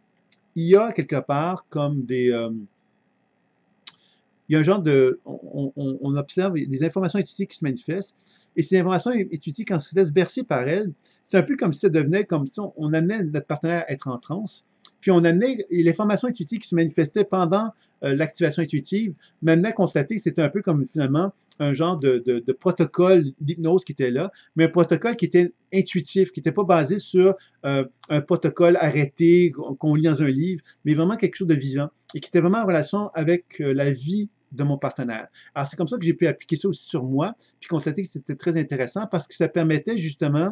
il y a quelque part comme il y a un genre on observe des informations intuitives qui se manifestent, et ces informations intuitives, quand on se laisse bercer par elles, c'est un peu comme si ça devenait comme si on amenait notre partenaire à être en transe, puis on amenait l'information intuitive qui se manifestait pendant l'activation intuitive, m'amenait à constater que c'était un peu comme finalement un genre de protocole d'hypnose qui était là, mais un protocole qui était intuitif, qui n'était pas basé sur un protocole arrêté qu'on lit dans un livre, mais vraiment quelque chose de vivant et qui était vraiment en relation avec la vie de mon partenaire. Alors, c'est comme ça que j'ai pu appliquer ça aussi sur moi, puis constater que c'était très intéressant parce que ça permettait justement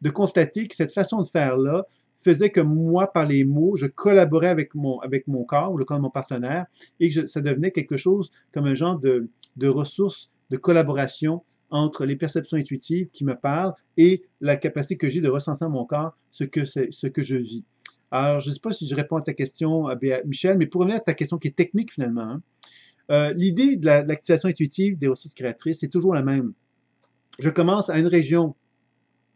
de constater que cette façon de faire-là faisait que moi, par les mots, je collaborais avec mon corps ou le corps de mon partenaire et que ça devenait quelque chose comme un genre de ressources de collaboration entre les perceptions intuitives qui me parlent et la capacité que j'ai de ressentir dans mon corps ce que je vis. Alors, je ne sais pas si je réponds à ta question, Michel, mais pour revenir à ta question qui est technique finalement, l'idée de l'activation intuitive des ressources créatrices, c'est toujours la même. je commence à une région,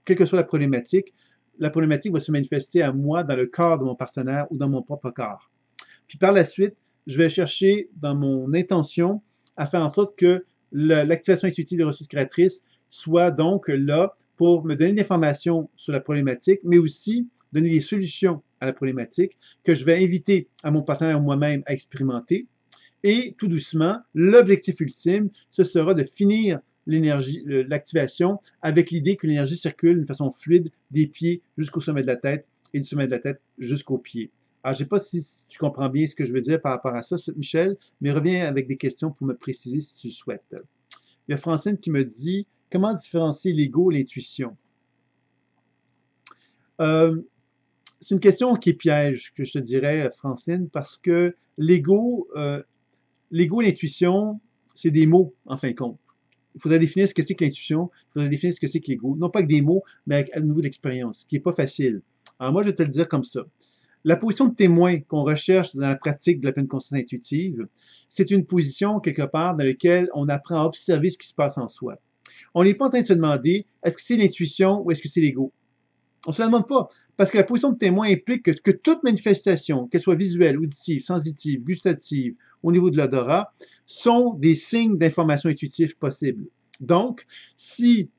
quelle que soit la problématique va se manifester à moi dans le corps de mon partenaire ou dans mon propre corps. Puis par la suite, je vais chercher dans mon intention à faire en sorte que l'activation intuitive des ressources créatrices soit donc là pour me donner de l'information sur la problématique, mais aussi donner des solutions à la problématique que je vais inviter à mon partenaire ou moi-même à expérimenter. Et tout doucement, l'objectif ultime, ce sera de finir l'énergie, l'activation avec l'idée que l'énergie circule d'une façon fluide des pieds jusqu'au sommet de la tête et du sommet de la tête jusqu'aux pieds. Alors, je ne sais pas si tu comprends bien ce que je veux dire par rapport à ça, Michel, mais reviens avec des questions pour me préciser si tu le souhaites. Il y a Francine qui me dit « Comment différencier l'ego et l'intuition? » C'est une question qui est piège, que je te dirais, Francine, parce que l'ego et l'intuition, c'est des mots, en fin de compte. Il faudrait définir ce que c'est que l'intuition, il faudrait définir ce que c'est que l'ego. Non pas avec des mots, mais avec, à nouveau d'expérience, ce qui n'est pas facile. Alors moi, je vais te le dire comme ça. La position de témoin qu'on recherche dans la pratique de la pleine conscience intuitive, c'est une position, quelque part, dans laquelle on apprend à observer ce qui se passe en soi. On n'est pas en train de se demander, est-ce que c'est l'intuition ou est-ce que c'est l'ego? On ne se la demande pas, parce que la position de témoin implique que toute manifestation, qu'elle soit visuelle, auditive, sensitive, gustative, au niveau de l'odorat, sont des signes d'information intuitive possibles. Donc, si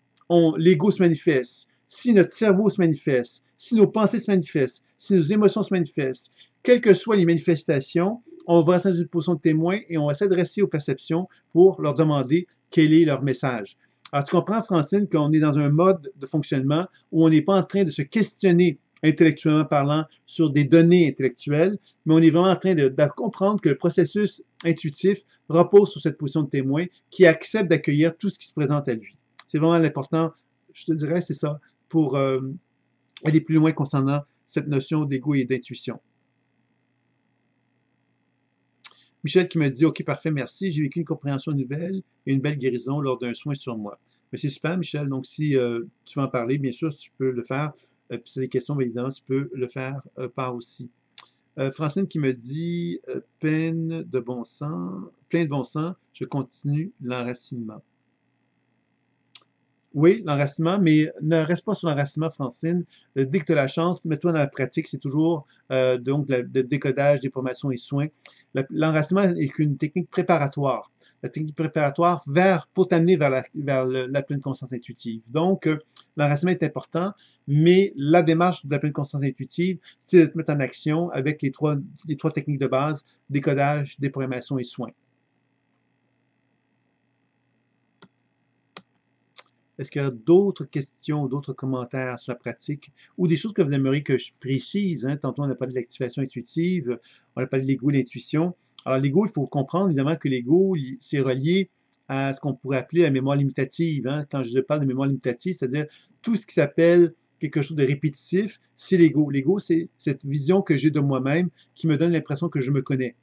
l'ego se manifeste, si notre cerveau se manifeste, si nos pensées se manifestent, si nos émotions se manifestent, quelles que soient les manifestations, on va rester dans une position de témoin et on va s'adresser aux perceptions pour leur demander quel est leur message. Alors, tu comprends, Francine, qu'on est dans un mode de fonctionnement où on n'est pas en train de se questionner intellectuellement parlant sur des données intellectuelles, mais on est vraiment en train de comprendre que le processus intuitif repose sur cette position de témoin qui accepte d'accueillir tout ce qui se présente à lui. C'est vraiment l'important, je te dirais, c'est ça, pour aller plus loin concernant cette notion d'ego et d'intuition. Michel qui me dit « Ok, parfait, merci. J'ai vécu une compréhension nouvelle et une belle guérison lors d'un soin sur moi. » Mais c'est super, Michel. Donc, si tu veux en parler, bien sûr, tu peux le faire. Puis, si tu as des questions, bien évidemment, tu peux le faire par aussi. Francine qui me dit plein de bon sens, je continue l'enracinement. Oui, l'enracinement, mais ne reste pas sur l'enracinement, Francine. Dès que tu as la chance, mets-toi dans la pratique. C'est toujours donc le décodage, déformation et soins. L'enracinement est une technique préparatoire. La technique préparatoire pour t'amener vers la pleine conscience intuitive. Donc, l'enracinement est important, mais la démarche de la pleine conscience intuitive, c'est de te mettre en action avec les trois techniques de base, décodage, déprogrammation et soins. Est-ce qu'il y a d'autres questions, d'autres commentaires sur la pratique ou des choses que vous aimeriez que je précise? Hein? Tantôt, on a parlé de l'activation intuitive, on a parlé de l'ego et l'intuition. Alors, l'ego, il faut comprendre évidemment que l'ego, c'est relié à ce qu'on pourrait appeler la mémoire limitative. Hein? Quand je parle de mémoire limitative, c'est-à-dire tout ce qui s'appelle quelque chose de répétitif, c'est l'ego. L'ego, c'est cette vision que j'ai de moi-même qui me donne l'impression que je me connais.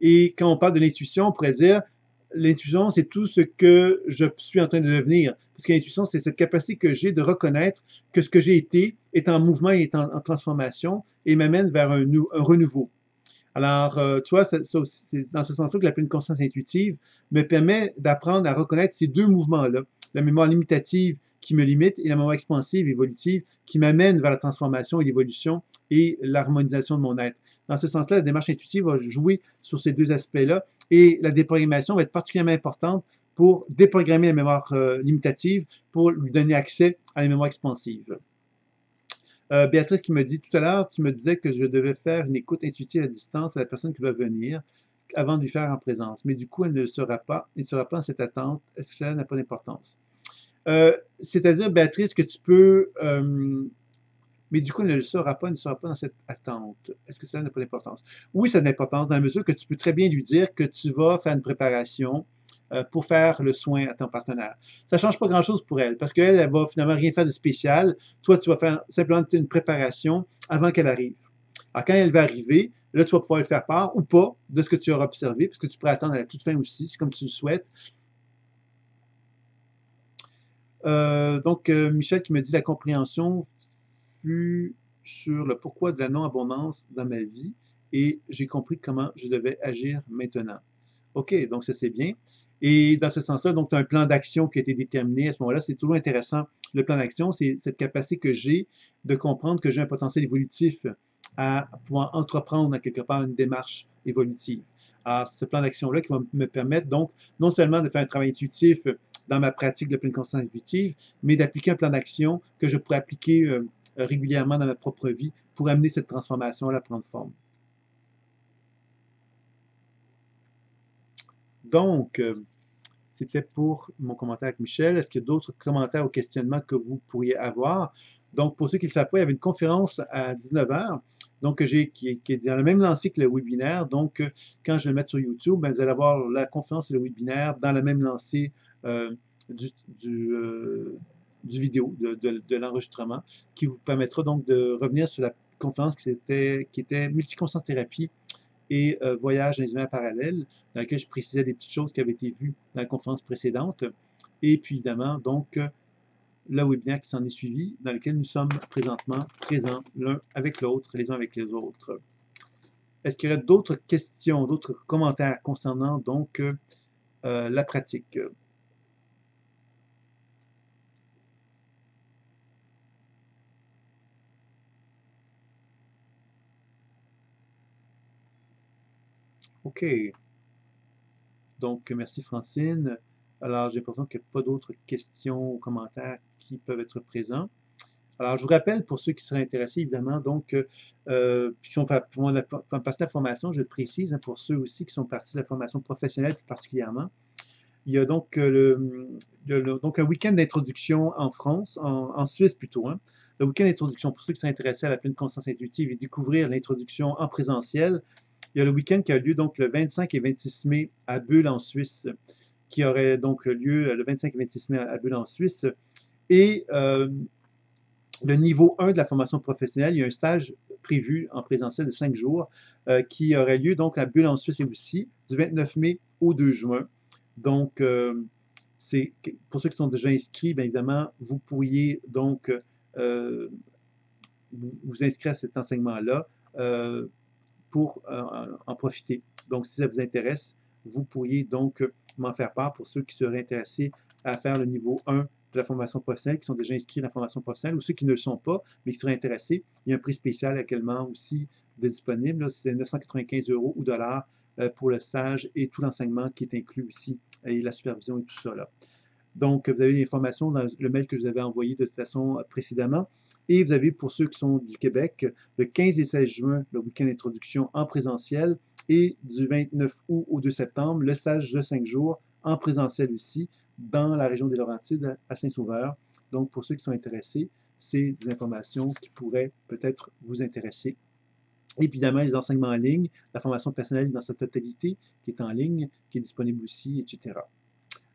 Et quand on parle de l'intuition, on pourrait dire l'intuition, c'est tout ce que je suis en train de devenir. Parce que l'intuition, c'est cette capacité que j'ai de reconnaître que ce que j'ai été est en mouvement et est en transformation et m'amène vers un renouveau. Alors, tu vois, c'est dans ce sens-là que la pleine conscience intuitive me permet d'apprendre à reconnaître ces deux mouvements-là. La mémoire limitative qui me limite et la mémoire expansive, évolutive, qui m'amène vers la transformation et l'évolution et l'harmonisation de mon être. Dans ce sens-là, la démarche intuitive va jouer sur ces deux aspects-là et la déprogrammation va être particulièrement importante pour déprogrammer la mémoire limitative pour lui donner accès à la mémoire expansive. Béatrice qui me dit tout à l'heure, tu me disais que je devais faire une écoute intuitive à distance à la personne qui va venir avant de lui faire en présence. Mais du coup, elle ne le sera pas. Elle ne sera pas dans cette attente. Est-ce que cela n'a pas d'importance? C'est-à-dire, Béatrice, que tu peux... mais du coup, elle ne le sera pas, elle ne sera pas dans cette attente. Est-ce que cela n'a pas d'importance? Oui, ça a de l'importance dans la mesure que tu peux très bien lui dire que tu vas faire une préparation pour faire le soin à ton partenaire. Ça ne change pas grand-chose pour elle, parce qu'elle, elle va finalement rien faire de spécial. Toi, tu vas faire simplement une préparation avant qu'elle arrive. Alors, quand elle va arriver, là, tu vas pouvoir lui faire part ou pas de ce que tu auras observé, parce que tu pourrais attendre à la toute fin aussi, c'est comme tu le souhaites. Donc, Michel qui me dit la compréhension fut sur le pourquoi de la non-abondance dans ma vie et j'ai compris comment je devais agir maintenant. OK, donc ça c'est bien. Et dans ce sens-là, donc, tu as un plan d'action qui a été déterminé. À ce moment-là, c'est toujours intéressant. Le plan d'action, c'est cette capacité que j'ai de comprendre que j'ai un potentiel évolutif à pouvoir entreprendre, quelque part, une démarche évolutive. Alors, ce plan d'action-là qui va me permettre, donc, non seulement de faire un travail intuitif dans ma pratique de pleine conscience intuitive, mais d'appliquer un plan d'action que je pourrais appliquer régulièrement dans ma propre vie pour amener cette transformation à prendre forme. Donc, c'était pour mon commentaire avec Michel. Est-ce qu'il y a d'autres commentaires ou questionnements que vous pourriez avoir? Donc, pour ceux qui ne le savent pas, il y avait une conférence à 19h, donc qui est dans le même lancée que le webinaire. Donc, quand je vais le mettre sur YouTube, ben, vous allez avoir la conférence et le webinaire dans la même lancée du, du, du vidéo, de l'enregistrement, qui vous permettra donc de revenir sur la conférence qui était multiconscience thérapie et voyage dans les univers parallèles, dans lequel je précisais des petites choses qui avaient été vues dans la conférence précédente. Et puis évidemment, donc, le webinaire qui s'en est suivi, dans lequel nous sommes présentement présents l'un avec l'autre, les uns avec les autres. Est-ce qu'il y aurait d'autres questions, d'autres commentaires concernant donc la pratique? OK. Donc, merci Francine. Alors, j'ai l'impression qu'il n'y a pas d'autres questions ou commentaires qui peuvent être présents. Alors, je vous rappelle, pour ceux qui seraient intéressés, évidemment, donc, qui sont passer la formation, je le précise, hein, pour ceux aussi qui sont partis de la formation professionnelle plus particulièrement, il y a donc, donc un week-end d'introduction en France, en Suisse plutôt, hein. Le week-end d'introduction, pour ceux qui sont intéressés à la pleine conscience intuitive et découvrir l'introduction en présentiel, il y a le week-end qui a lieu donc le 25 et 26 mai à Bulle en Suisse, qui aurait donc lieu le 25 et 26 mai à Bulle en Suisse. Et le niveau 1 de la formation professionnelle, il y a un stage prévu en présentiel de 5 jours qui aurait lieu donc à Bulle en Suisse et aussi du 29 mai au 2 juin. Donc, pour ceux qui sont déjà inscrits, bien évidemment, vous pourriez donc vous inscrire à cet enseignement-là pour en profiter. Donc, si ça vous intéresse, vous pourriez donc m'en faire part pour ceux qui seraient intéressés à faire le niveau 1 de la formation professionnelle, qui sont déjà inscrits dans la formation professionnelle, ou ceux qui ne le sont pas, mais qui seraient intéressés. Il y a un prix spécial actuellement aussi de disponible. C'est 995 € ou dollars pour le stage et tout l'enseignement qui est inclus aussi, et la supervision et tout ça là. Donc, vous avez l'information dans le mail que je vous avais envoyé de toute façon précédemment. Et vous avez, pour ceux qui sont du Québec, le 15 et 16 juin, le week-end d'introduction en présentiel, et du 29 août au 2 septembre, le stage de 5 jours en présentiel aussi, dans la région des Laurentides, à Saint-Sauveur. Donc, pour ceux qui sont intéressés, c'est des informations qui pourraient peut-être vous intéresser. Et puis, évidemment, les enseignements en ligne, la formation personnelle dans sa totalité, qui est en ligne, qui est disponible aussi, etc.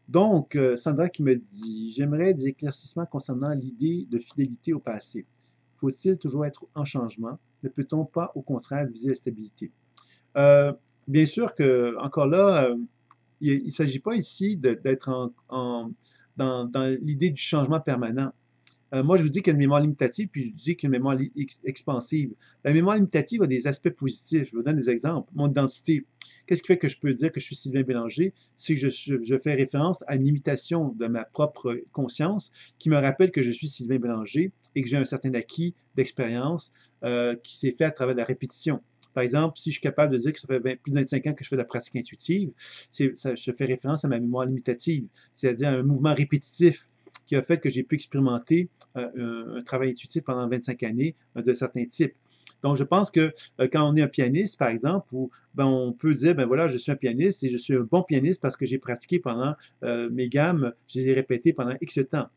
Donc, Sandra qui me dit, j'aimerais des éclaircissements concernant l'idée de fidélité au passé. Faut-il toujours être en changement? Ne peut-on pas, au contraire, viser la stabilité? Bien sûr que, encore là, il ne s'agit pas ici d'être dans l'idée du changement permanent. Moi, je vous dis qu'il y a une mémoire limitative, puis je vous dis qu'il y a une mémoire expansive. La mémoire limitative a des aspects positifs. Je vous donne des exemples. Mon identité. Qu'est-ce qui fait que je peux dire que je suis Sylvain Bélanger? C'est que je fais référence à une imitation de ma propre conscience qui me rappelle que je suis Sylvain Bélanger et que j'ai un certain acquis d'expérience qui s'est fait à travers la répétition. Par exemple, si je suis capable de dire que ça fait plus de 25 ans que je fais de la pratique intuitive, je fais référence à ma mémoire limitative, c'est-à-dire un mouvement répétitif qui a fait que j'ai pu expérimenter un travail intuitif pendant 25 années de certains types. Donc, je pense que quand on est un pianiste, par exemple, ben, on peut dire, ben voilà, je suis un pianiste et je suis un bon pianiste parce que j'ai pratiqué pendant mes gammes, je les ai répétées pendant X temps.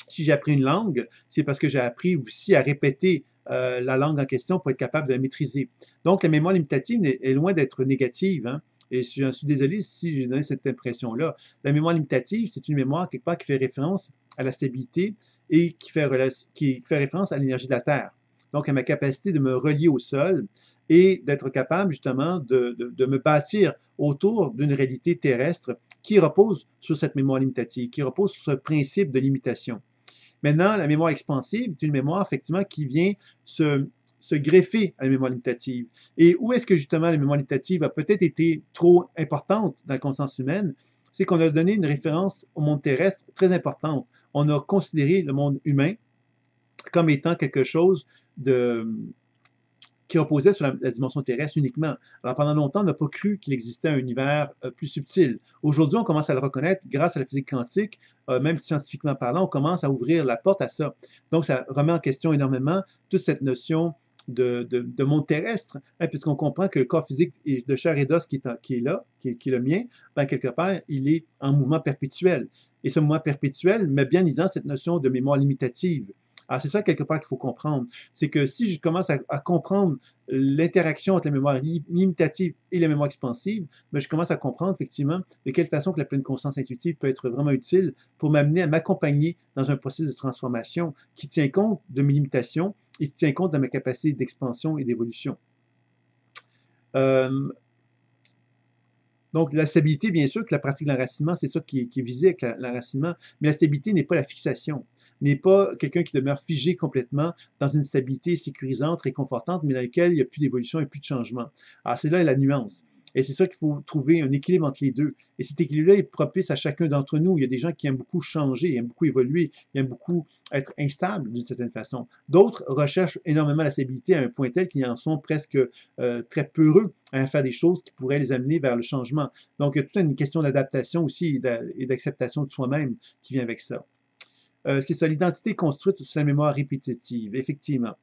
Si j'ai appris une langue, c'est parce que j'ai appris aussi à répéter la langue en question pour être capable de la maîtriser. Donc, la mémoire limitative est loin d'être négative, hein. Et j'en suis désolé si j'ai donné cette impression-là. La mémoire limitative, c'est une mémoire quelque part qui fait référence à la stabilité et qui fait référence à l'énergie de la Terre. Donc, à ma capacité de me relier au sol et d'être capable justement de me bâtir autour d'une réalité terrestre qui repose sur cette mémoire limitative, qui repose sur ce principe de limitation. Maintenant, la mémoire expansive est une mémoire effectivement qui vient se greffer à la mémoire limitative. Et où est-ce que justement la mémoire limitative a peut-être été trop importante dans la conscience humaine? c'est qu'on a donné une référence au monde terrestre très importante. On a considéré le monde humain comme étant quelque chose de, qui reposait sur la dimension terrestre uniquement. Alors pendant longtemps, on n'a pas cru qu'il existait un univers plus subtil. Aujourd'hui, on commence à le reconnaître grâce à la physique quantique, même scientifiquement parlant, on commence à ouvrir la porte à ça. Donc ça remet en question énormément toute cette notion de monde terrestre, hein, puisqu'on comprend que le corps physique de chair et d'os qui est là, qui est le mien, ben, quelque part, il est en mouvement perpétuel. Et ce mouvement perpétuel met bien en évidence cette notion de mémoire limitative. Alors, c'est ça quelque part qu'il faut comprendre. C'est que si je commence à comprendre l'interaction entre la mémoire limitative et la mémoire expansive, ben, je commence à comprendre effectivement de quelle façon que la pleine conscience intuitive peut être vraiment utile pour m'amener à m'accompagner dans un processus de transformation qui tient compte de mes limitations et qui tient compte de ma capacité d'expansion et d'évolution. Euh, donc, la stabilité, bien sûr, que la pratique de l'enracinement, c'est ça qui est visé avec l'enracinement, mais la stabilité n'est pas la fixation, n'est pas quelqu'un qui demeure figé complètement dans une stabilité sécurisante, réconfortante, mais dans laquelle il n'y a plus d'évolution et plus de changement. Alors, c'est là la nuance. Et c'est ça qu'il faut trouver un équilibre entre les deux. Et cet équilibre-là est propice à chacun d'entre nous. Il y a des gens qui aiment beaucoup changer, aiment beaucoup évoluer, ils aiment beaucoup être instables d'une certaine façon. D'autres recherchent énormément la stabilité à un point tel qu'ils en sont presque très peureux à faire des choses qui pourraient les amener vers le changement. Donc, il y a toute une question d'adaptation aussi et d'acceptation de soi-même qui vient avec ça. C'est ça, l'identité construite sur la mémoire répétitive, effectivement.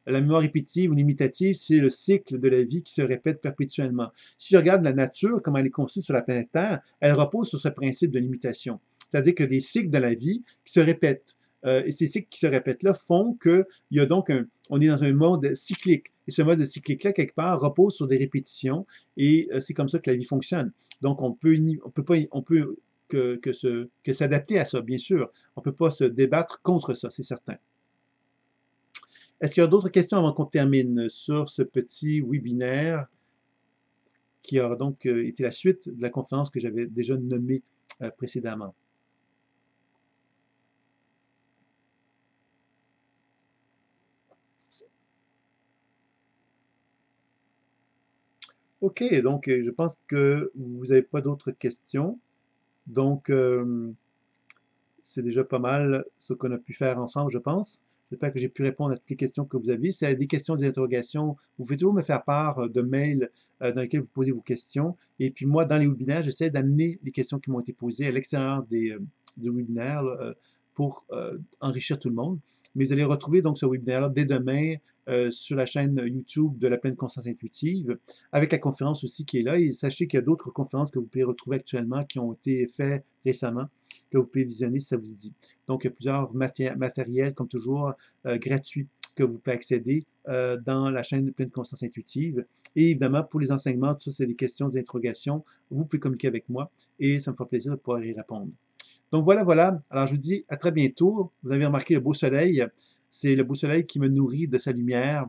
La mémoire répétitive ou limitative, c'est le cycle de la vie qui se répète perpétuellement. Si je regarde la nature, comment elle est construite sur la planète Terre, elle repose sur ce principe de limitation. C'est-à-dire que des cycles de la vie qui se répètent. Et ces cycles qui se répètent-là font qu'il y a donc on est dans un mode cyclique. Et ce mode cyclique-là, quelque part, repose sur des répétitions et c'est comme ça que la vie fonctionne. Donc, on peut que s'adapter à ça, bien sûr. On ne peut pas se débattre contre ça, c'est certain. Est-ce qu'il y a d'autres questions avant qu'on termine sur ce petit webinaire qui aura donc été la suite de la conférence que j'avais déjà nommée précédemment? OK, donc je pense que vous n'avez pas d'autres questions. Donc, c'est déjà pas mal ce qu'on a pu faire ensemble, je pense. J'espère que j'ai pu répondre à toutes les questions que vous avez. Si vous avez des questions, des interrogations, vous pouvez toujours me faire part de mails dans lesquels vous posez vos questions. Et puis moi, dans les webinaires, j'essaie d'amener les questions qui m'ont été posées à l'extérieur du webinaire là, pour enrichir tout le monde. Mais vous allez retrouver donc ce webinaire-là dès demain sur la chaîne YouTube de la pleine conscience intuitive, avec la conférence aussi qui est là. Et sachez qu'il y a d'autres conférences que vous pouvez retrouver actuellement qui ont été faites récemment, que vous pouvez visionner si ça vous dit. Donc, il y a plusieurs matériels, comme toujours, gratuits que vous pouvez accéder dans la chaîne de pleine conscience intuitive. Et évidemment, pour les enseignements, tout ça, c'est des questions, des interrogations. Vous pouvez communiquer avec moi et ça me fera plaisir de pouvoir y répondre. Donc voilà, voilà. Alors je vous dis à très bientôt. Vous avez remarqué le beau soleil. C'est le beau soleil qui me nourrit de sa lumière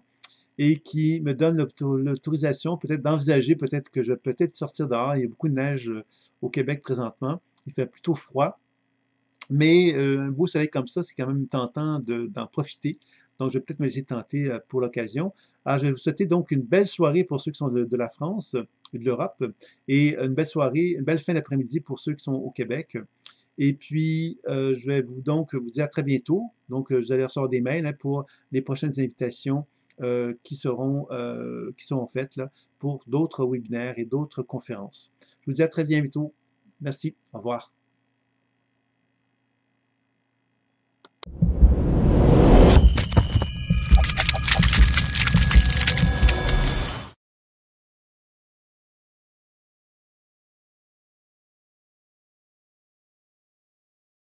et qui me donne l'autorisation peut-être d'envisager peut-être que je vais peut-être sortir dehors. Il y a beaucoup de neige au Québec présentement. Il fait plutôt froid. Mais un beau soleil comme ça, c'est quand même tentant d'en profiter. Donc, je vais peut-être me laisser tenter pour l'occasion. Alors, je vais vous souhaiter donc une belle soirée pour ceux qui sont de la France et de l'Europe, et une belle soirée, une belle fin d'après-midi pour ceux qui sont au Québec. Et puis, je vais vous dire à très bientôt. Donc, vous allez recevoir des mails hein, pour les prochaines invitations qui seront faites là, pour d'autres webinaires et d'autres conférences. Je vous dis à très bientôt. Merci. Au revoir.